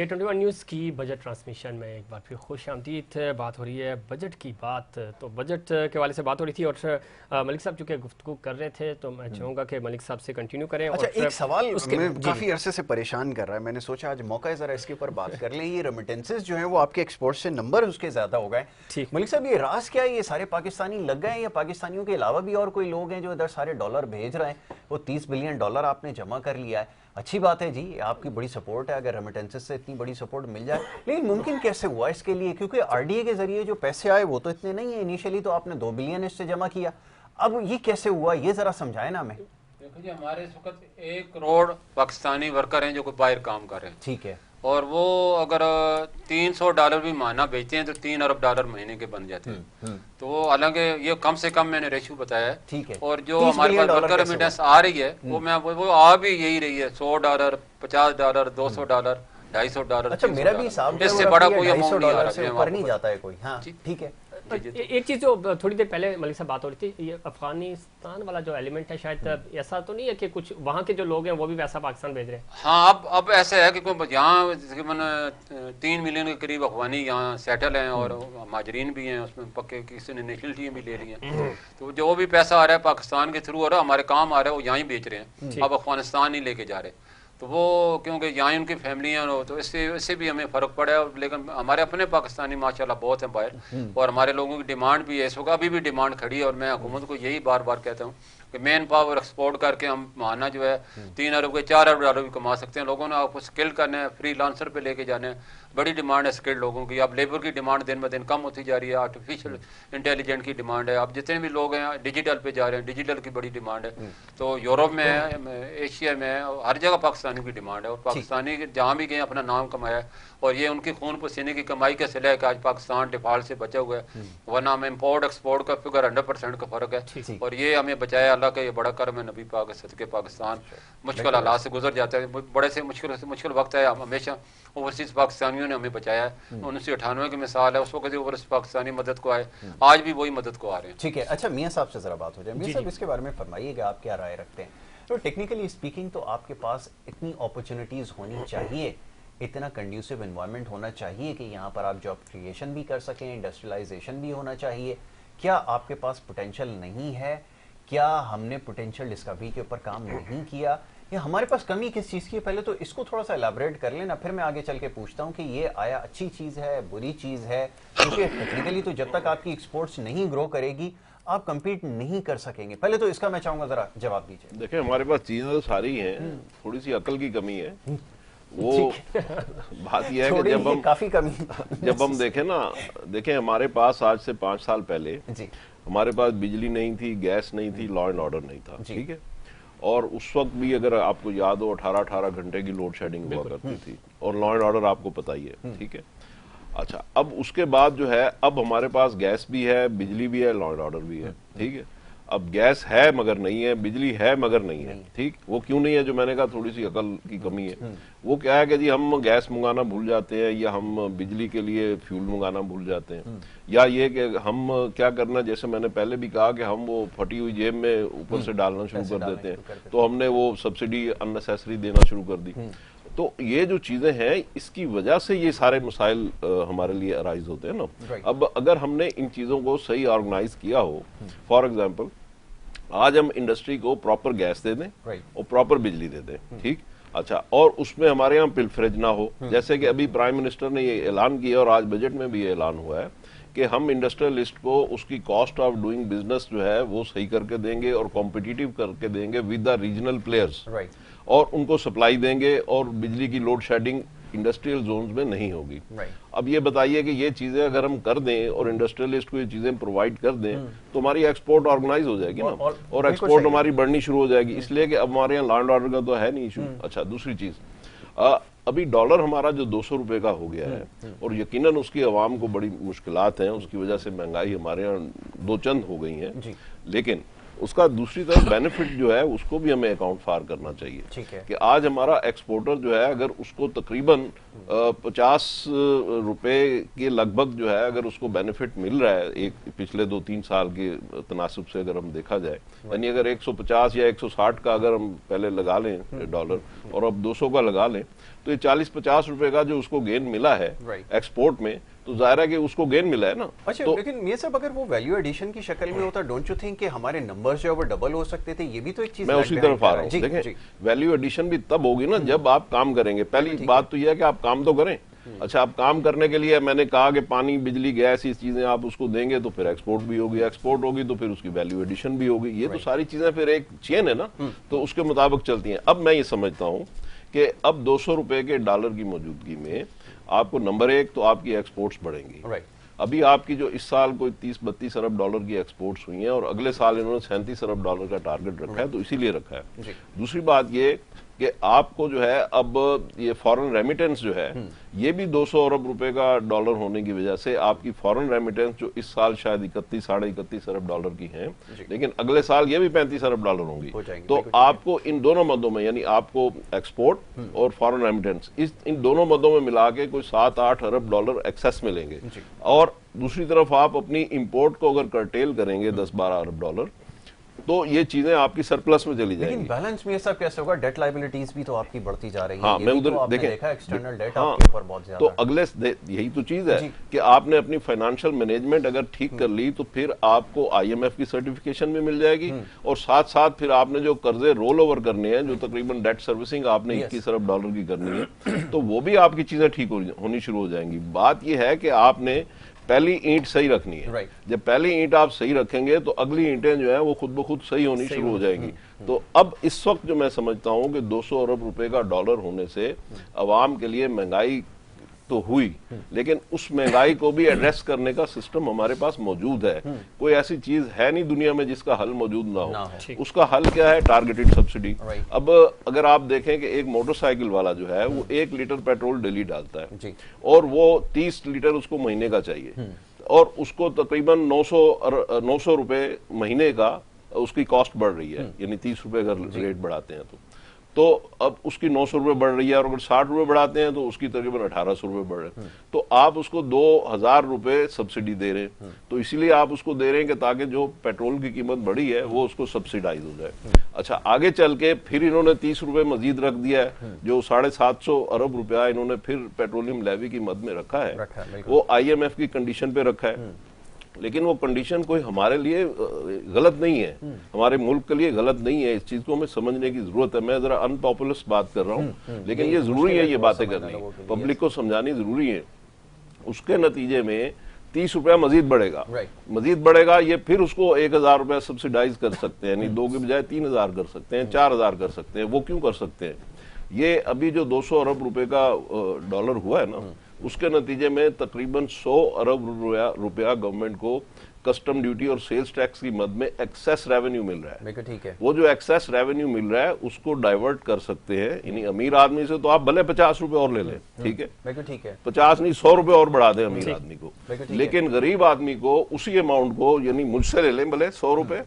K21 न्यूज़ की बजट ट्रांसमिशन में एक बार फिर खुश आमदीद। बात हो रही है बजट की बात, तो बजट के वाले से बात हो रही थी और मलिक साहब चूँकि गुफ्तगू कर रहे थे तो मैं चाहूँगा कि मलिक साहब से कंटिन्यू करें। अच्छा, और एक सवाल मैं जी काफ़ी अरसे से परेशान कर रहा है, मैंने सोचा आज मौका है ज़रा इसके ऊपर बात कर लें। ये रेमिटेंसेस जो हैं वो आपके एक्सपोर्ट से नंबर उसके ज़्यादा हो गए। ठीक। मलिक साहब, ये राज क्या है? ये सारे पाकिस्तानी लग गए या पाकिस्तानियों के अलावा भी और कोई लोग हैं जो इधर सारे डॉलर भेज रहे हैं? वो 30 बिलियन डॉलर आपने जमा कर लिया है, अच्छी बात है जी, आपकी बड़ी सपोर्ट है, अगर रेमिटेंसेस से इतनी बड़ी सपोर्ट मिल जाए। लेकिन मुमकिन कैसे हुआ इसके लिए? क्योंकि आरडीए के जरिए जो पैसे आए वो तो इतने नहीं है। इनिशियली तो आपने 2 बिलियन इससे जमा किया, अब ये कैसे हुआ, ये जरा समझाए ना हमें। देखो जी, हमारे इस वक्त 1 करोड़ पाकिस्तानी वर्कर हैं जो कोई बाहर काम कर रहे हैं। ठीक है। और वो अगर $300 भी महीना बेचते हैं तो $3 अरब महीने के बन जाते हैं। तो वो हालांकि ये कम से कम मैंने रेशो बताया है। ठीक है। और जो हमारे पास वर्कर रेमिटेंस आ रही है वो आ भी यही रही है, $100, $50, $200, $250। अच्छा, मेरा भी हिसाब इससे बड़ा कोई अमाउंट नहीं आ रहा से ऊपर नहीं जाता है कोई। हाँ ठीक है। एक चीज़ जो थोड़ी देर पहले मलिक साहब बात हो रही थी, ये अफगानिस्तान वाला जो एलिमेंट है, शायद ऐसा तो नहीं है कि कुछ वहाँ के जो लोग हैं वो भी पैसा पाकिस्तान भेज रहे हैं? हाँ, अब ऐसा है कि यहाँ तकरीबन 3 मिलियन के करीब अफगानी यहाँ सेटल हैं और माजरीन भी हैं, उसमें पक्के किसी ने नेशनलिटी भी ले रही हैं। तो जो भी पैसा आ रहा है पाकिस्तान के थ्रू हो रहा है, हमारे काम आ रहा है, वो यहाँ ही बेच रहे हैं, अब अफगानिस्तान नहीं लेके जा रहे। तो वो क्योंकि यहाँ उनकी फैमिलियाँ हो, तो इससे भी हमें फ़र्क पड़ा है। लेकिन हमारे अपने पाकिस्तानी माशाल्लाह बहुत हैं बाहर, और हमारे लोगों की डिमांड भी है, इस वक्त अभी भी डिमांड खड़ी है। और मैं हुकूमत को यही बार बार कहता हूँ कि मैन पावर एक्सपोर्ट करके हम माना जो है 3 अरब के $4 अरब भी कमा सकते हैं। लोगों ने आपको स्किल करना है, फ्री लांसर पे लेके जाना है, बड़ी डिमांड है स्किल्ड लोगों की। अब लेबर की डिमांड दिन ब दिन कम होती जा रही है, आर्टिफिशियल इंटेलिजेंट की डिमांड है। अब जितने भी लोग हैं डिजिटल पे जा रहे हैं, डिजिटल की बड़ी डिमांड है। तो यूरोप में है, एशिया में है, हर जगह पाकिस्तानी की डिमांड है। और पाकिस्तानी जहाँ भी गए अपना नाम कमाया है, और ये उनकी खून पसीने की कमाई का सिला है कि आज पाकिस्तान डिफॉल्ट से बचा हुआ है, वरना हमें इम्पोर्ट एक्सपोर्ट का फिगर 100% का फर्क है। और ये हमें बचाया, अल्लाह का ये बड़ा करम है, नबी पाक सदके पाकिस्तान मुश्किल हालात से गुजर जाता है, बड़े से मुश्किल वक्त है। हमेशा ओवरसीज पाकिस्तानियों ने हमें बचाया है। 1998 की मिसाल है, उस वक्त ओवरसीज पाकिस्तानी मदद को आए, आज भी वही मदद को आ रहे हैं। ठीक है। अच्छा, मियाँ साहब से जरा बात हो जाए। मियाँ साहब, इसके बारे में फरमाइएगा, आप क्या राय रखते हैं? तो टेक्निकली स्पीकिंग तो आपके पास इतनी अपॉर्चुनिटीज होनी चाहिए, इतना कंड्यूसिव एनवायरनमेंट होना चाहिए कि यहाँ पर आप जॉब क्रिएशन भी कर सकें, इंडस्ट्रियलाइजेशन भी होना चाहिए। क्या आपके पास पोटेंशियल नहीं है? क्या हमने पोटेंशियल डिस्कवरी के ऊपर काम नहीं किया, या हमारे पास कमी किस चीज़ की है? पहले तो इसको थोड़ा सा एलाबरेट कर लेना, फिर मैं आगे चल के पूछता हूँ कि ये आया अच्छी चीज़ है, बुरी चीज़ है। क्योंकि टेक्निकली तो जब तक आपकी एक्सपोर्ट्स नहीं ग्रो करेगी आप कम्पीट नहीं कर सकेंगे। पहले तो इसका मैं चाहूँगा ज़रा जवाब दीजिए। देखिए, हमारे पास चीज़ें तो सारी हैं, थोड़ी सी अकल की कमी है। वो बात यह है कि जब हम काफ़ी कमी जब हम देखें ना, देखें हमारे पास आज से 5 साल पहले जी हमारे पास बिजली नहीं थी, गैस नहीं थी, लॉ एंड ऑर्डर नहीं था, ठीक है। और उस वक्त भी अगर आपको याद हो 18-18 घंटे की लोड शेडिंग हुआ करती थी, और लॉ एंड ऑर्डर आपको पता ही है, ठीक है। अच्छा, अब उसके बाद जो है, अब हमारे पास गैस भी है, बिजली भी है, लॉ एंड ऑर्डर भी है, ठीक है। अब गैस है मगर नहीं है, बिजली है मगर नहीं है, ठीक। वो क्यों नहीं है? जो मैंने कहा, थोड़ी सी अकल की कमी है। वो क्या है कि जी हम गैस मंगाना भूल जाते हैं, या हम बिजली के लिए फ्यूल मंगाना भूल जाते हैं, या ये कि हम क्या करना, जैसे मैंने पहले भी कहा कि हम वो फटी हुई जेब में ऊपर से डालना शुरू कर देते हैं, तो हमने वो सब्सिडी अननेसेसरी देना शुरू कर दी। तो ये जो चीजें हैं, इसकी वजह से ये सारे मसाइल हमारे लिए अराइज होते हैं ना। अब अगर हमने इन चीजों को सही ऑर्गेनाइज किया हो, फॉर एग्जांपल आज हम इंडस्ट्री को प्रॉपर गैस दे दें और प्रॉपर बिजली दे दें, ठीक। अच्छा, और उसमें हमारे यहाँ पिलफरेज ना हो, जैसे कि अभी प्राइम मिनिस्टर ने ये ऐलान किया और आज बजट में भी ये ऐलान हुआ है कि हम इंडस्ट्रियलिस्ट को उसकी कॉस्ट ऑफ डूइंग बिजनेस जो है वो सही करके देंगे और कॉम्पिटिटिव करके देंगे विद द रीजनल प्लेयर्स, और उनको सप्लाई देंगे, और बिजली की लोड शेडिंग इंडस्ट्रियल जोन्स में नहीं होगी। अब ये बताइए कि ये चीजें अगर हम कर दें और इंडस्ट्रियलिस्ट को ये चीजें प्रोवाइड कर दें, तो हमारी एक्सपोर्ट ऑर्गेनाइज हो जाएगी ना, और एक्सपोर्ट हमारी बढ़नी शुरू हो जाएगी। इसलिए कि अब हमारे यहाँ लैंड ऑर्डर का तो है नहीं इशू। अच्छा, दूसरी चीज, अभी डॉलर हमारा जो 200 रुपए का हो गया है, और यकीनन उसकी आवाम को बड़ी मुश्किलात हैं, उसकी वजह से महंगाई हमारे यहाँ दो चंद हो गई है, लेकिन उसका दूसरी तरफ बेनिफिट जो है उसको भी हमें अकाउंट फार करना चाहिए। ठीक है। कि आज हमारा एक्सपोर्टर जो है अगर उसको तकरीबन 50 रुपए के लगभग जो है अगर उसको बेनिफिट मिल रहा है एक पिछले 2-3 साल के तनासुब से अगर हम देखा जाए, यानी अगर 150 या 160 का अगर हम पहले लगा लें डॉलर और अब 200 का लगा लें, तो ये 40-50 रुपए का जो उसको गेन मिला है एक्सपोर्ट में, तो जाहिर है कि उसको गेन मिला है ना। अच्छा, तो लेकिन ये सब अगर वो वैल्यू एडिशन की शक्ल में होता, डोंट यू थिंक कि हमारे नंबर्स जो है वो डबल हो सकते थे? ये भी तो एक चीज मैं उसी तरफ आ रहा हूँ। देखें, वैल्यू एडिशन भी तब होगी ना जब आप काम करेंगे। पहली बात तो यह है कि आप काम तो करें। अच्छा, आप काम करने के लिए मैंने कहा कि पानी, बिजली, गैस, इस चीजें आप उसको देंगे तो फिर एक्सपोर्ट भी होगी, एक्सपोर्ट होगी तो फिर उसकी वैल्यू एडिशन भी होगी। ये तो सारी चीजें फिर एक चेन है ना, तो उसके मुताबिक चलती हैं। अब मैं ये समझता हूँ कि अब 200 रुपए के डॉलर की मौजूदगी में आपको नंबर एक तो आपकी एक्सपोर्ट्स बढ़ेंगी। अभी आपकी जो इस साल कोई 30-32 अरब डॉलर की एक्सपोर्ट्स हुई हैं और अगले साल इन्होंने 37 अरब डॉलर का टारगेट रखा है, तो इसीलिए रखा है। दूसरी बात ये कि आपको जो है अब ये फॉरेन रेमिटेंस जो है ये भी 200 अरब रुपए का डॉलर होने की वजह से आपकी फॉरेन रेमिटेंस जो इस साल शायद 31-31.5 अरब डॉलर की हैं, लेकिन अगले साल ये भी 35 अरब डॉलर होंगी। तो आपको इन दोनों मदों में, यानी आपको एक्सपोर्ट और फॉरेन रेमिटेंस, इन दोनों मदों में मिला के कोई 7-8 अरब डॉलर एक्सेस मिलेंगे। और दूसरी तरफ आप अपनी इंपोर्ट को अगर कर्टेल करेंगे 10-12 अरब डॉलर, तो ये चीजें आपकी सरप्लस में चली जाएंगी। लेकिन बैलेंस में ये सब कैसे होगा? डेट लायबिलिटीज भी तो आपकी बढ़ती जा रही है। हाँ, मैं उधर तो आपने देखें, देखा एक्सटर्नल डेट आपके ऊपर बहुत ज्यादा। तो अगले यही तो चीज है कि आपने अपनी फाइनेंशियल मैनेजमेंट अगर ठीक कर ली तो फिर आपको IMF की सर्टिफिकेशन भी मिल जाएगी और साथ साथ फिर आपने जो कर्जे रोल ओवर करने हैं, जो तकरीबन डेट सर्विसिंग आपने 21 अरब डॉलर की करनी है, तो वो भी आपकी चीजें ठीक होनी शुरू हो जाएंगी। बात यह है कि आपने पहली ईंट सही रखनी है। जब पहली ईंट आप सही रखेंगे तो अगली ईंटें जो है वो खुद ब खुद सही होनी शुरू हो जाएंगी। तो अब इस वक्त जो मैं समझता हूं कि 200 अरब रुपए का डॉलर होने से अवाम के लिए महंगाई तो हुई, लेकिन उस महंगाई को भी एड्रेस करने का सिस्टम हमारे पास मौजूद है। कोई ऐसी चीज है नहीं दुनिया में जिसका हल मौजूद ना हो। उसका हल क्या है? Targeted subsidy. अब अगर आप देखें कि एक मोटरसाइकिल वाला जो है वो 1 लीटर पेट्रोल डेली डालता है और वो 30 लीटर उसको महीने का चाहिए और उसको तकरीबन 900 रुपए महीने का उसकी कॉस्ट बढ़ रही है, यानी 30 रुपए अगर रेट बढ़ाते हैं तो अब उसकी 900 रुपए बढ़ रही है और अगर 60 रुपए बढ़ाते हैं तो उसकी तकरीबन 1800 रुपए बढ़ रहे हैं। तो आप उसको 2000 रुपए सब्सिडी दे रहे हैं। तो इसीलिए आप उसको दे रहे हैं कि ताकि जो पेट्रोल की कीमत बढ़ी है वो उसको सब्सिडाइज हो जाए। अच्छा, आगे चल के फिर इन्होंने 30 रुपए मजीद रख दिया है, जो 750 अरब रुपया इन्होंने फिर पेट्रोलियम लेवी की मद में रखा है। वो IMF की कंडीशन पे रखा है, लेकिन वो कंडीशन कोई हमारे लिए गलत नहीं है, हमारे मुल्क के लिए गलत नहीं है। इस चीज को हमें समझने की जरूरत है। मैं जरा अनपॉपुलर बात कर रहा हूँ, लेकिन ये जरूरी है, ये बातें करनी, पब्लिक को समझानी जरूरी है। उसके नतीजे में 30 रुपया मजीद बढ़ेगा, मजीद बढ़ेगा, ये फिर उसको 1000 रुपया सब्सिडाइज कर सकते हैं, यानी 2 के बजाय 3000 कर सकते हैं, 4000 कर सकते हैं। वो क्यों कर सकते हैं? ये अभी जो 200 अरब रुपए का डॉलर हुआ है ना, उसके नतीजे में तकरीबन 100 अरब रुपया गवर्नमेंट को कस्टम ड्यूटी और सेल्स टैक्स की मद में एक्सेस रेवेन्यू मिल रहा है। ठीक है। वो जो एक्सेस रेवेन्यू मिल रहा है उसको डाइवर्ट कर सकते हैं। यानी अमीर आदमी से तो आप भले 50 रुपए और ले लें, ठीक है, ठीक है, 50 नहीं 100 रुपए और बढ़ा दें अमीर आदमी को, लेकिन गरीब आदमी को उसी अमाउंट को, यानी मुझसे ले लें भले 100 रुपए,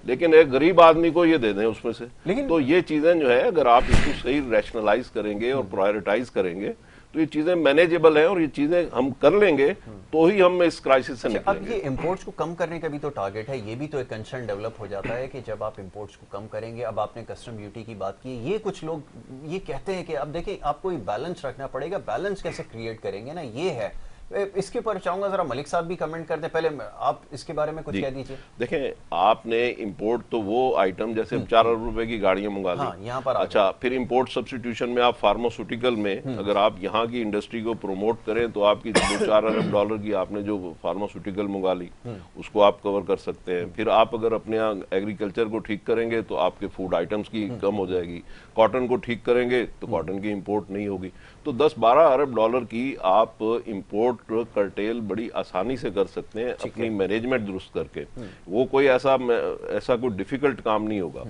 लेकिन एक गरीब आदमी को ये दे दें उसमें से। तो ये चीजें जो है अगर आप इसको सही रैशनलाइज करेंगे और प्रायोरिटाइज करेंगे तो ये चीजें मैनेजेबल हैं और ये चीजें हम कर लेंगे तो ही हम इस क्राइसिस से निकलेंगे। अब ये इंपोर्ट्स को कम करने का भी तो टारगेट है, ये भी तो एक कंसर्न डेवलप हो जाता है कि जब आप इंपोर्ट्स को कम करेंगे, अब आपने कस्टम ड्यूटी की बात की, ये कुछ लोग ये कहते हैं कि अब देखिए आपको बैलेंस रखना पड़ेगा, बैलेंस कैसे क्रिएट करेंगे ना, ये है। इसके पर चाहूंगा जरा मलिक साहब भी कमेंट कर दें, पहले आप इसके बारे में कुछ कह दीजिए। देखें, आपने इंपोर्ट तो वो आइटम जैसे 4 अरब रुपए की गाड़ियां मंगा ली, हाँ, यहाँ पर अच्छा, फिर इंपोर्ट सब्स्टिट्यूशन में आप फार्मास्यूटिकल में अगर आप यहाँ की इंडस्ट्री को प्रमोट करें तो आपकी 2-4 अरब डॉलर की आपने जो फार्मास्यूटिकल मंगा ली उसको आप कवर कर सकते हैं। फिर आप अगर अपने यहाँ एग्रीकल्चर को ठीक करेंगे तो आपके फूड आइटम्स की कम हो जाएगी, कॉटन को ठीक करेंगे तो कॉटन की इंपोर्ट नहीं होगी। तो 10-12 अरब डॉलर की आप इंपोर्ट कर्टेल बड़ी आसानी से कर सकते हैं अपनी मैनेजमेंट दुरुस्त करके। वो कोई ऐसा कोई डिफिकल्ट काम नहीं होगा,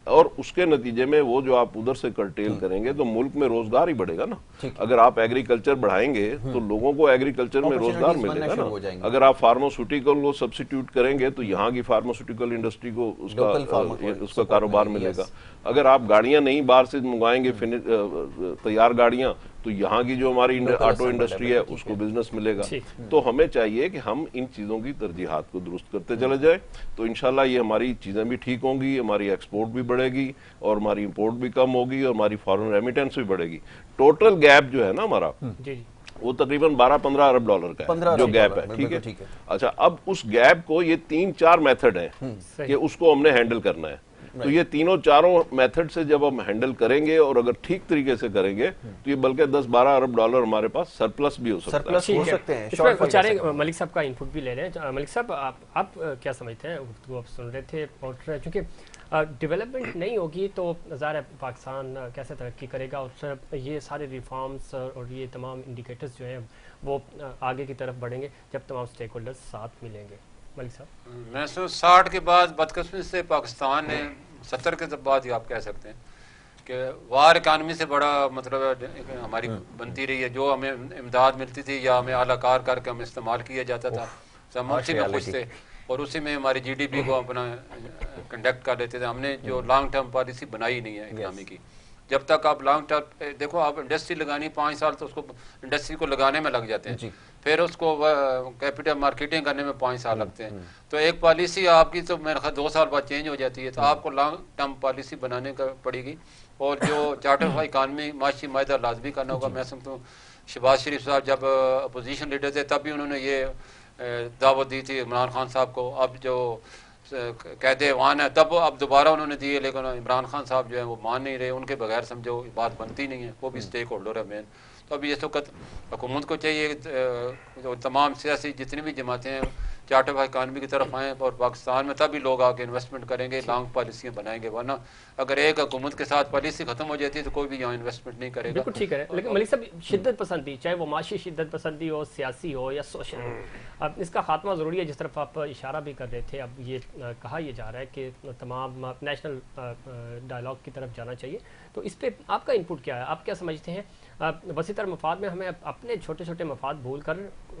और उसके नतीजे में वो जो आप उधर से कर्टेल करेंगे तो मुल्क में रोजगार ही बढ़ेगा ना। अगर आप एग्रीकल्चर बढ़ाएंगे तो लोगों को एग्रीकल्चर में रोजगार मिलेगा ना। अगर आप फार्मास्यूटिकल को सब्सिट्यूट करेंगे तो यहाँ की फार्मास्यूटिकल इंडस्ट्री को उसका कारोबार मिलेगा। अगर आप गाड़ियां नहीं बाहर से मंगवाएंगे तैयार गाड़ियां, तो यहाँ की जो हमारी ऑटो इंडस्ट्री है उसको बिजनेस मिलेगा। तो हमें चाहिए कि हम इन चीजों की तरजीहात को दुरुस्त करते चले जाए, तो इंशाल्लाह ये हमारी चीजें भी ठीक होंगी, हमारी एक्सपोर्ट भी बढ़ेगी और हमारी इंपोर्ट भी कम होगी और हमारी फॉरेन रेमिटेंस भी बढ़ेगी। टोटल गैप जो है ना हमारा, वो तकरीबन 12-15 अरब डॉलर का है जो गैप है, ठीक है। अच्छा, अब उस गैप को ये 3-4 मेथड है कि उसको हमने हैंडल करना है। तो ये तीनों चारों मेथड से जब हम हैंडल करेंगे और अगर ठीक तरीके से करेंगे तो ये बल्कि 10-12 अरब डॉलर हमारे पास सरप्लस भी हो सकता है। मलिक साहब का इनपुट भी ले रहे हैं। मलिक साहब, आप क्या समझते हैं? वो आप सुन रहे थे, और चूंकि डेवलपमेंट नहीं होगी तो ज़ाहिर है पाकिस्तान कैसे तरक्की करेगा, और ये सारे रिफॉर्म्स और ये तमाम इंडिकेटर्स जो हैं वो आगे की तरफ बढ़ेंगे जब तमाम स्टेक होल्डर्स साथ मिलेंगे। मलिक साहब, 1960 के बाद बदकिस्मती से पाकिस्तान ने 70 के बाद ही आप कह सकते हैं कि वार इकानमी से बड़ा मतलब हमारी बनती रही है। जो हमें इमदाद मिलती थी या हमें आला कार करके हमें इस्तेमाल किया जाता था, हम उसी में खुश थे और उसी में हमारी GDP को अपना कंडक्ट कर लेते थे। हमने जो लॉन्ग टर्म पॉलिसी बनाई नहीं है इकनॉमी की। जब तक आप लॉन्ग टर्म देखो, आप इंडस्ट्री लगानी 5 साल तो उसको इंडस्ट्री को लगाने में लग जाते हैं, फिर उसको कैपिटल मार्केटिंग करने में 5 साल लगते हैं। तो एक पॉलिसी आपकी तो मेरे ख्याल 2 साल बाद चेंज हो जाती है। तो आपको लॉन्ग टर्म पॉलिसी बनाने का पड़ेगी, और जो चार्टर ऑफ इकानमी माशी मायदा लाजमी करना होगा। मैं समझता हूँ शहबाज शरीफ साहब जब अपोजिशन लीडर थे तब भी उन्होंने ये दावत दी थी इमरान खान साहब को। अब जो कहते वान है तब अब दोबारा उन्होंने दिए, लेकिन इमरान खान साहब जो है वो मान नहीं रहे। उनके बगैर समझो बात बनती नहीं है, वो भी स्टेक होल्डर है मेन। तो अभी इस वक्त हुकूमत को चाहिए जो तमाम सियासी जितनी भी जमातें हैं चार्टर ऑफ इकानमी की तरफ आएँ, और पाकिस्तान में तभी लोग आके इन्वेस्टमेंट करेंगे, लॉन्ग पॉलिसियाँ बनाएंगे। वरना अगर एक हुकूमत के साथ पॉलिसी खत्म हो जाती है तो कोई भी यहाँ इन्वेस्टमेंट नहीं करेगा। बिल्कुल ठीक है, लेकिन मलिक साहब, शिद्दत पसंदी, चाहे वो माशी शिद्दत पसंदी हो, सियासी हो या सोशल हो, अब इसका खात्मा ज़रूरी है, जिस तरफ आप इशारा भी कर रहे थे। अब ये कहा यह जा रहा है कि तमाम नेशनल डायलॉग की तरफ जाना चाहिए। तो इस पर आपका इनपुट क्या है? आप क्या समझते हैं? वसीतर मफाद में हमें अपने छोटे छोटे मफाद भूल कर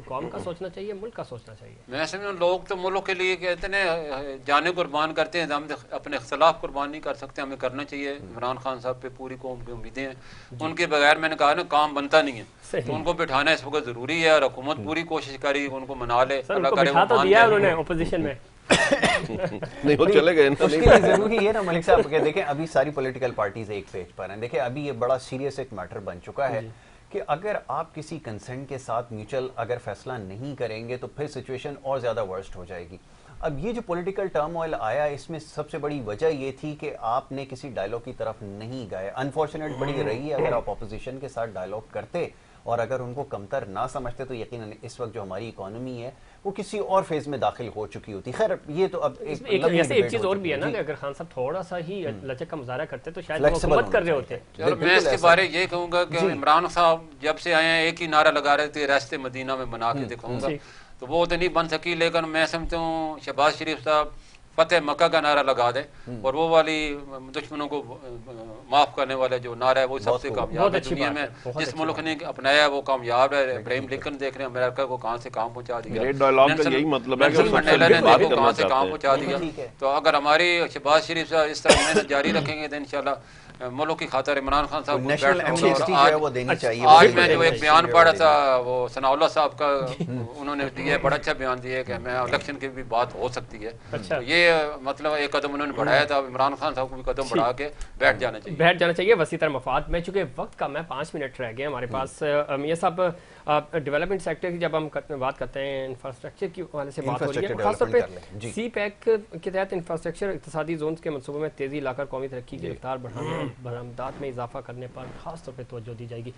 कौम का सोचना चाहिए, मुल्क का सोचना चाहिए? मैं समझता हूँ लोग तो मुल्क के लिए कहते हैं जाने कुर्बान करते हैं, हम अपने इख्तलाफ कुर्बान नहीं कर सकते। हमें करना चाहिए। इमरान खान साहब पे पूरी कौम की उम्मीदें हैं, उनके बगैर मैंने कहा ना काम बनता नहीं है। तो उनको बिठाना इस वक्त जरूरी है, और हुकूमत पूरी कोशिश करी उनको मना ले। उन्होंने ओपोजिशन में नहीं वो चले गए ना। उसके लिए जरूरी है ना मलिक साहब के, देखें अभी सारी पॉलिटिकल पार्टीज एक पेज पर हैं। देखें अभी ये बड़ा सीरियस एक मैटर बन चुका है कि अगर आप किसी कंसेंट के साथ म्यूचुअल अगर फैसला नहीं करेंगे तो फिर सिचुएशन और ज्यादा वर्स्ट हो जाएगी। अब ये जो पॉलिटिकल टर्मोइल आया, इसमें सबसे बड़ी वजह ये थी कि आपने किसी डायलॉग की तरफ नहीं गए। अनफॉर्चुनेट बड़ी रही है, अगर आप अपोजिशन के साथ डायलॉग करते और अगर उनको कमतर ना समझते तो यकीनन इस वक्त जो हमारी इकोनॉमी है वो किसी और फेज में दाखिल हो चुकी होती। खैर ये तो अब एक चीज और भी है ना कि अगर खान साहब थोड़ा सा ही लचक का मुजाहरा करते तो शायद वो हुकूमत कर रहे होते। चलो मैं इसके बारे ये कहूंगा कि इमरान साहब जब से आए हैं एक ही नारा लगा रहे थे, रास्ते मदीना में बना के दिखाऊंगा, तो वो तो नहीं बन सकी। लेकिन मैं समझता हूँ शहबाज शरीफ साहब फतेह मक्का का नारा लगा दे, और वो वाली दुश्मनों को माफ करने वाला जो नारा है वो सबसे कामयाब है दुनिया में। जिस मुल्क ने अपनाया वो कामयाब है। इब्राहिम लिंकन देख रहे हैं अमेरिका को कहाँ से कहाँ पहुँचा दिया, यही मतलब है कि कहाँ से कहाँ पहुँचा दिया। तो अगर हमारी शहबाज शरीफ साहब इस तरह मेहनत जारी रखेंगे तो इंशाल्लाह मुल्क की खातर इमरान खान साहब आज मैं जो एक बयान पढ़ा था वो सनाउल्लाह साहब का उन्होंने दिया, बड़ा अच्छा बयान दिया कि मैं इलेक्शन की भी बात हो सकती है। तो ये मतलब एक कदम उन्होंने बढ़ाया था, इमरान खान साहब को भी कदम बढ़ा के बैठ जाना चाहिए वसीतर मफाद में। चूंकि वक्त का मैं 5 मिनट रह गए हमारे पास। ये सब डेवलपमेंट सेक्टर की जब हम बात करते हैं, इंफ्रास्ट्रक्चर की वाले से बात हो रही है, खासतौर पे CPEC के तहत इंफ्रास्ट्रक्चर इक़्तिसादी जोन के मनसूबों में तेजी लाकर कौमी तरक्की की रफ्तार बढ़ाने, बरामदात में इजाफा करने पर खासतौर पे तवज्जो दी जाएगी।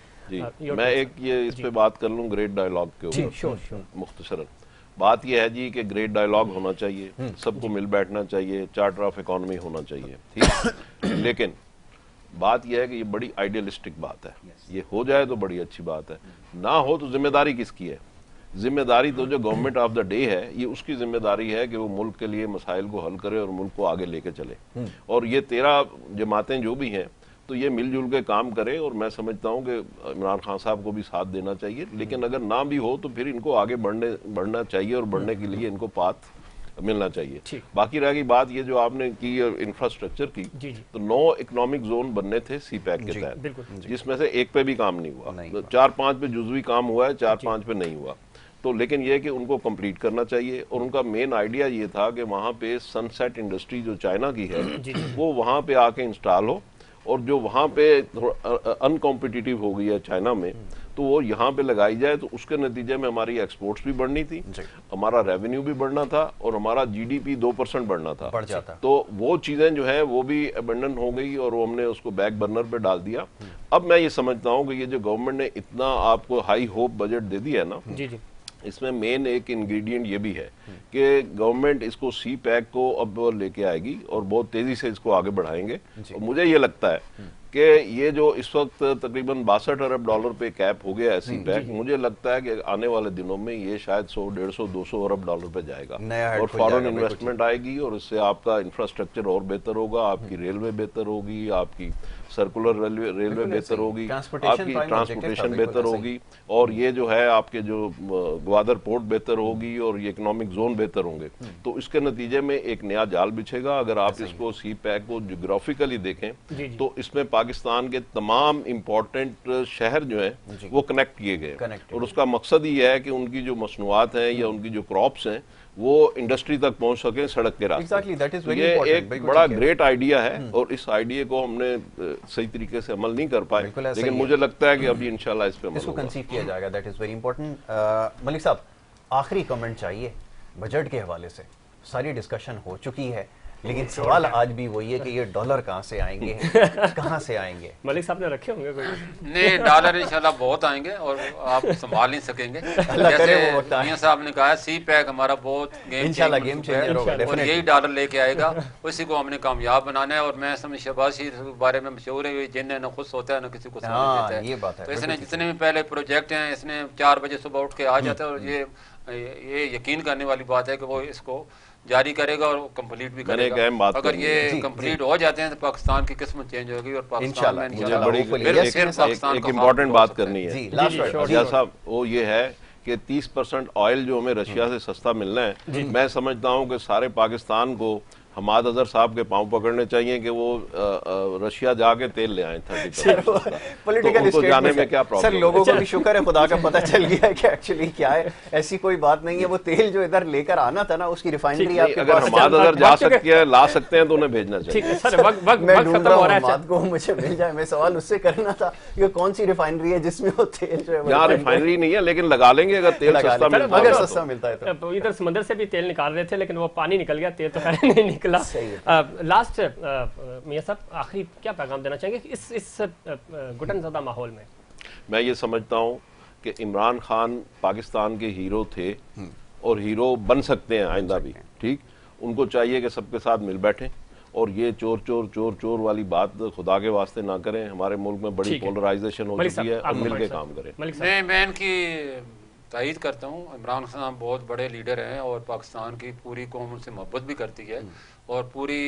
मैं एक ये इस पे बात कर लूँ ग्रेट डायलॉग के ऊपर मुख्तसरन। बात यह है जी कि ग्रेट डायलॉग होना चाहिए, सबको मिल बैठना चाहिए, चार्टर ऑफ इकोनॉमी होना चाहिए, ठीक। लेकिन बात यह है कि ये बड़ी आइडियलिस्टिक बात है। ये हो जाए तो बड़ी अच्छी बात है, ना हो तो जिम्मेदारी किसकी है? जिम्मेदारी तो जो गवर्नमेंट ऑफ द डे है, ये उसकी जिम्मेदारी है कि वो मुल्क के लिए मसाइल को हल करे और मुल्क को आगे लेके चले। और ये 13 जमातें जो भी हैं तो ये मिलजुल के काम करें, और मैं समझता हूँ कि इमरान खान साहब को भी साथ देना चाहिए। लेकिन अगर ना भी हो तो फिर इनको आगे बढ़ना चाहिए और बढ़ने के लिए इनको पाथ मिलना चाहिए। बाकी रह गई बात ये जो आपने की इंफ्रास्ट्रक्चर की, तो 9 इकोनॉमिक जोन बनने थे सी पैक के तहत, जिसमें से एक पे भी काम नहीं हुआ। 4-5 पे जुजवी काम हुआ है, 4-5 पे नहीं हुआ। तो लेकिन यह कि उनको कंप्लीट करना चाहिए। और उनका मेन आइडिया ये था कि वहाँ पे सनसेट इंडस्ट्री जो चाइना की है वो वहाँ पे आके इंस्टॉल हो, और जो वहाँ पे अनकॉम्पिटिटिव हो गई है चाइना में तो वो यहाँ पे लगाई जाए। तो उसके नतीजे में हमारी एक्सपोर्ट्स भी बढ़नी थी, हमारा रेवेन्यू भी बढ़ना था, और हमारा जीडीपी 2% बढ़ना था, बढ़ जाता। तो वो चीज़ें जो है वो भी अबेंडन हो गई और वो हमने उसको बैक बर्नर पे डाल दिया। अब मैं ये समझता हूँ कि ये जो गवर्नमेंट ने इतना आपको हाई होप बजट दे दिया है ना, इसमें मेन एक इंग्रेडिएंट ये भी है कि गवर्नमेंट इसको सी पैक को अब लेके आएगी और बहुत तेजी से इसको आगे बढ़ाएंगे। और मुझे ये लगता है कि ये जो इस वक्त तकरीबन 62 अरब डॉलर पे कैप हो गया है सी पैक, मुझे लगता है कि आने वाले दिनों में ये शायद 100, 150, 200 अरब डॉलर पे जाएगा, और फॉरेन इन्वेस्टमेंट आएगी, और इससे आपका इंफ्रास्ट्रक्चर और बेहतर होगा, आपकी रेलवे बेहतर होगी, आपकी सर्कुलर रेलवे बेहतर होगी, आपकी ट्रांसपोर्टेशन बेहतर होगी, और ये जो है आपके जो ग्वादर पोर्ट बेहतर होगी, और ये इकोनॉमिक जोन बेहतर होंगे। तो इसके नतीजे में एक नया जाल बिछेगा। अगर आप इसको सी पैक को जियोग्राफिकली देखें तो इसमें पाकिस्तान के तमाम इंपॉर्टेंट शहर जो हैं वो कनेक्ट किए गए, और उसका मकसद ही है कि उनकी जो मसनूआत हैं या उनकी जो क्रॉप्स हैं वो इंडस्ट्री तक पहुंच सके सड़क के रास्ते। ये एक बड़ा ग्रेट आइडिया है, और इस आइडिया को हमने सही तरीके से अमल नहीं कर पाए, लेकिन मुझे लगता है कि अभी इंशाल्लाह इस पे इसको कंसीव किया जाएगा। That is very important. Malik साहब, आखिरी कमेंट चाहिए बजट के हवाले से। सारी डिस्कशन हो चुकी है, लेकिन सवाल आज भी वही है कि ये डॉलर कहाँ से आएंगे, कहाँ से आएंगे? मलिक साहब ने रखे होंगे कोई? नहीं, डॉलर इंशाल्लाह बहुत आएंगे और आप संभाल नहीं सकेंगे। जैसे मियां साहब ने कहा, सी पैक हमारा बहुत गेम चेंजर होगा, और यही डॉलर लेके आएगा, उसी को हमने कामयाब बनाना है। और मैं समझ शहबाज शरीफ के बारे में मशहूर है, जिन्हें न खुश होता है न किसी को समझ देता है। ये बात है। तो इसने जितने भी पहले प्रोजेक्ट हैं, इसने 4 बजे सुबह उठ के आ जाता है, और ये यकीन करने वाली बात है कि वो इसको जारी करेगा और कंप्लीट भी करेगा। अगर ये कंप्लीट हो जाते हैं तो पाकिस्तान की किस्मत चेंज होगी, और पाकिस्तान में एक इम्पोर्टेंट बात करनी है साहब, वो ये है कि 30% ऑयल जो हमें रशिया से सस्ता मिलना है, मैं समझता हूँ कि सारे पाकिस्तान को हमाद अजहर साहब के पांव पकड़ने चाहिए कि वो रशिया जाके तेल ले आए 30%। पॉलिटिकल तो जाने में क्या प्रॉब्लम? सर, लोगों को भी शुक्र है, खुदा का पता चल गया है कि एक्चुअली क्या है। ऐसी कोई बात नहीं है। वो तेल जो इधर लेकर आना था ना, उसकी रिफाइनरी आपके अगर हमाद अजहर जा सकते हैं, ला सकते हैं, तो उन्हें भेजना चाहिए। मैं ढूंढ रहा हूं हमाद को, मुझे मिल जाए। मैं सवाल उससे करना था कि कौन सी रिफाइनरी है जिसमें वो तेल जो है। यहाँ रिफाइनरी नहीं है, लेकिन लगा लेंगे अगर तेल सस्ता मिलता है तो। इधर समंदर से भी तेल निकाल रहे थे, लेकिन वो पानी निकल गया, तेल तो खैर नहीं निकला। लास्ट मियां साहब, आखिरी क्या पैगाम देना चाहेंगे इस घुटनज़दा माहौल में? मैं ये समझता हूँ कि इमरान खान पाकिस्तान के हीरो थे और हीरो बन सकते हैं आइंदा भी। ठीक, उनको चाहिए कि सबके साथ मिल बैठे, और ये चोर चोर चोर चोर वाली बात खुदा के वास्ते ना करें। हमारे मुल्क में बड़ी पोलराइजेशन हो चुकी है, और मिल के काम करें। मैं इनकी तायद करता हूँ। इमरान खान बहुत बड़े लीडर हैं, और पाकिस्तान की पूरी कौम उनसे मोहब्बत भी करती है, और पूरी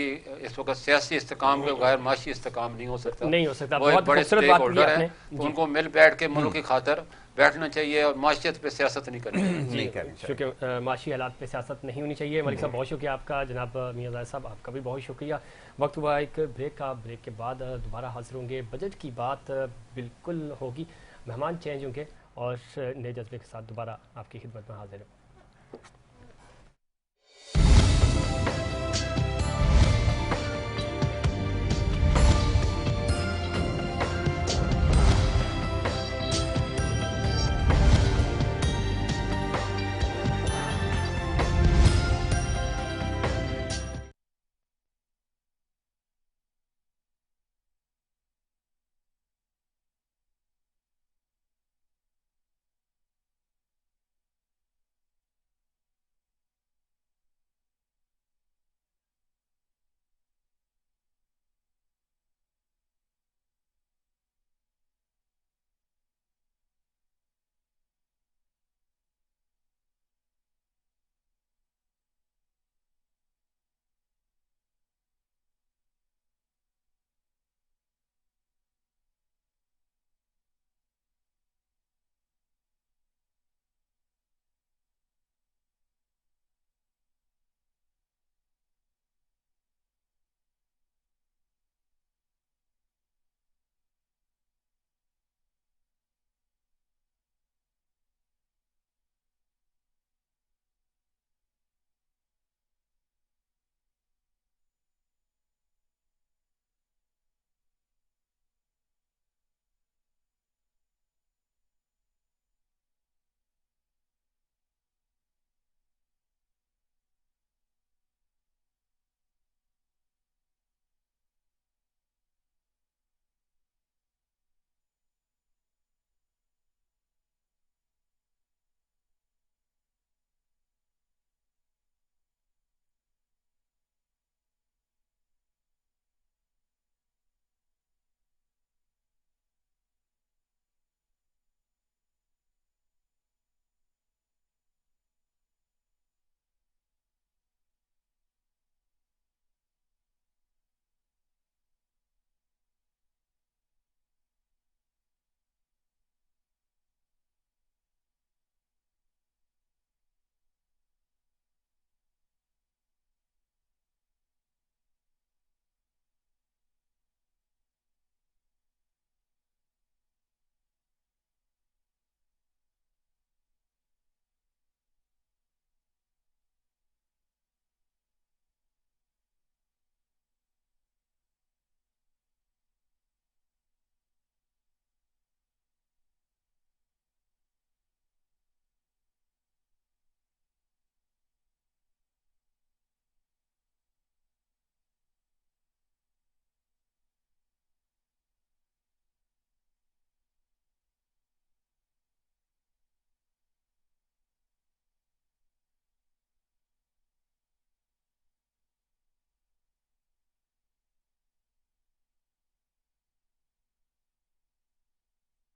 इस वक्त सियासी इस्तेकाम के बगैर माशी इस्तेकाम नहीं हो सकता। बहुत बड़े स्टेक होल्डर हैं, तो उनको मिल बैठ के मुल्क की खातर बैठना चाहिए, और माशियत पे सियासत नहीं करनी चाहिए। क्योंकि माशी हालात पे सियासत नहीं होनी चाहिए। मलिक साहब, बहुत शुक्रिया आपका। जनाब मियां जाहिद साहब, आपका भी बहुत शुक्रिया। वक्त हुआ एक ब्रेक का। ब्रेक के बाद दोबारा हाजिर होंगे। बजट की बात बिल्कुल होगी, मेहमान चेंज होंगे, और नए जज्बे के साथ दोबारा आपकी खिदमत में हाजिर हूँ।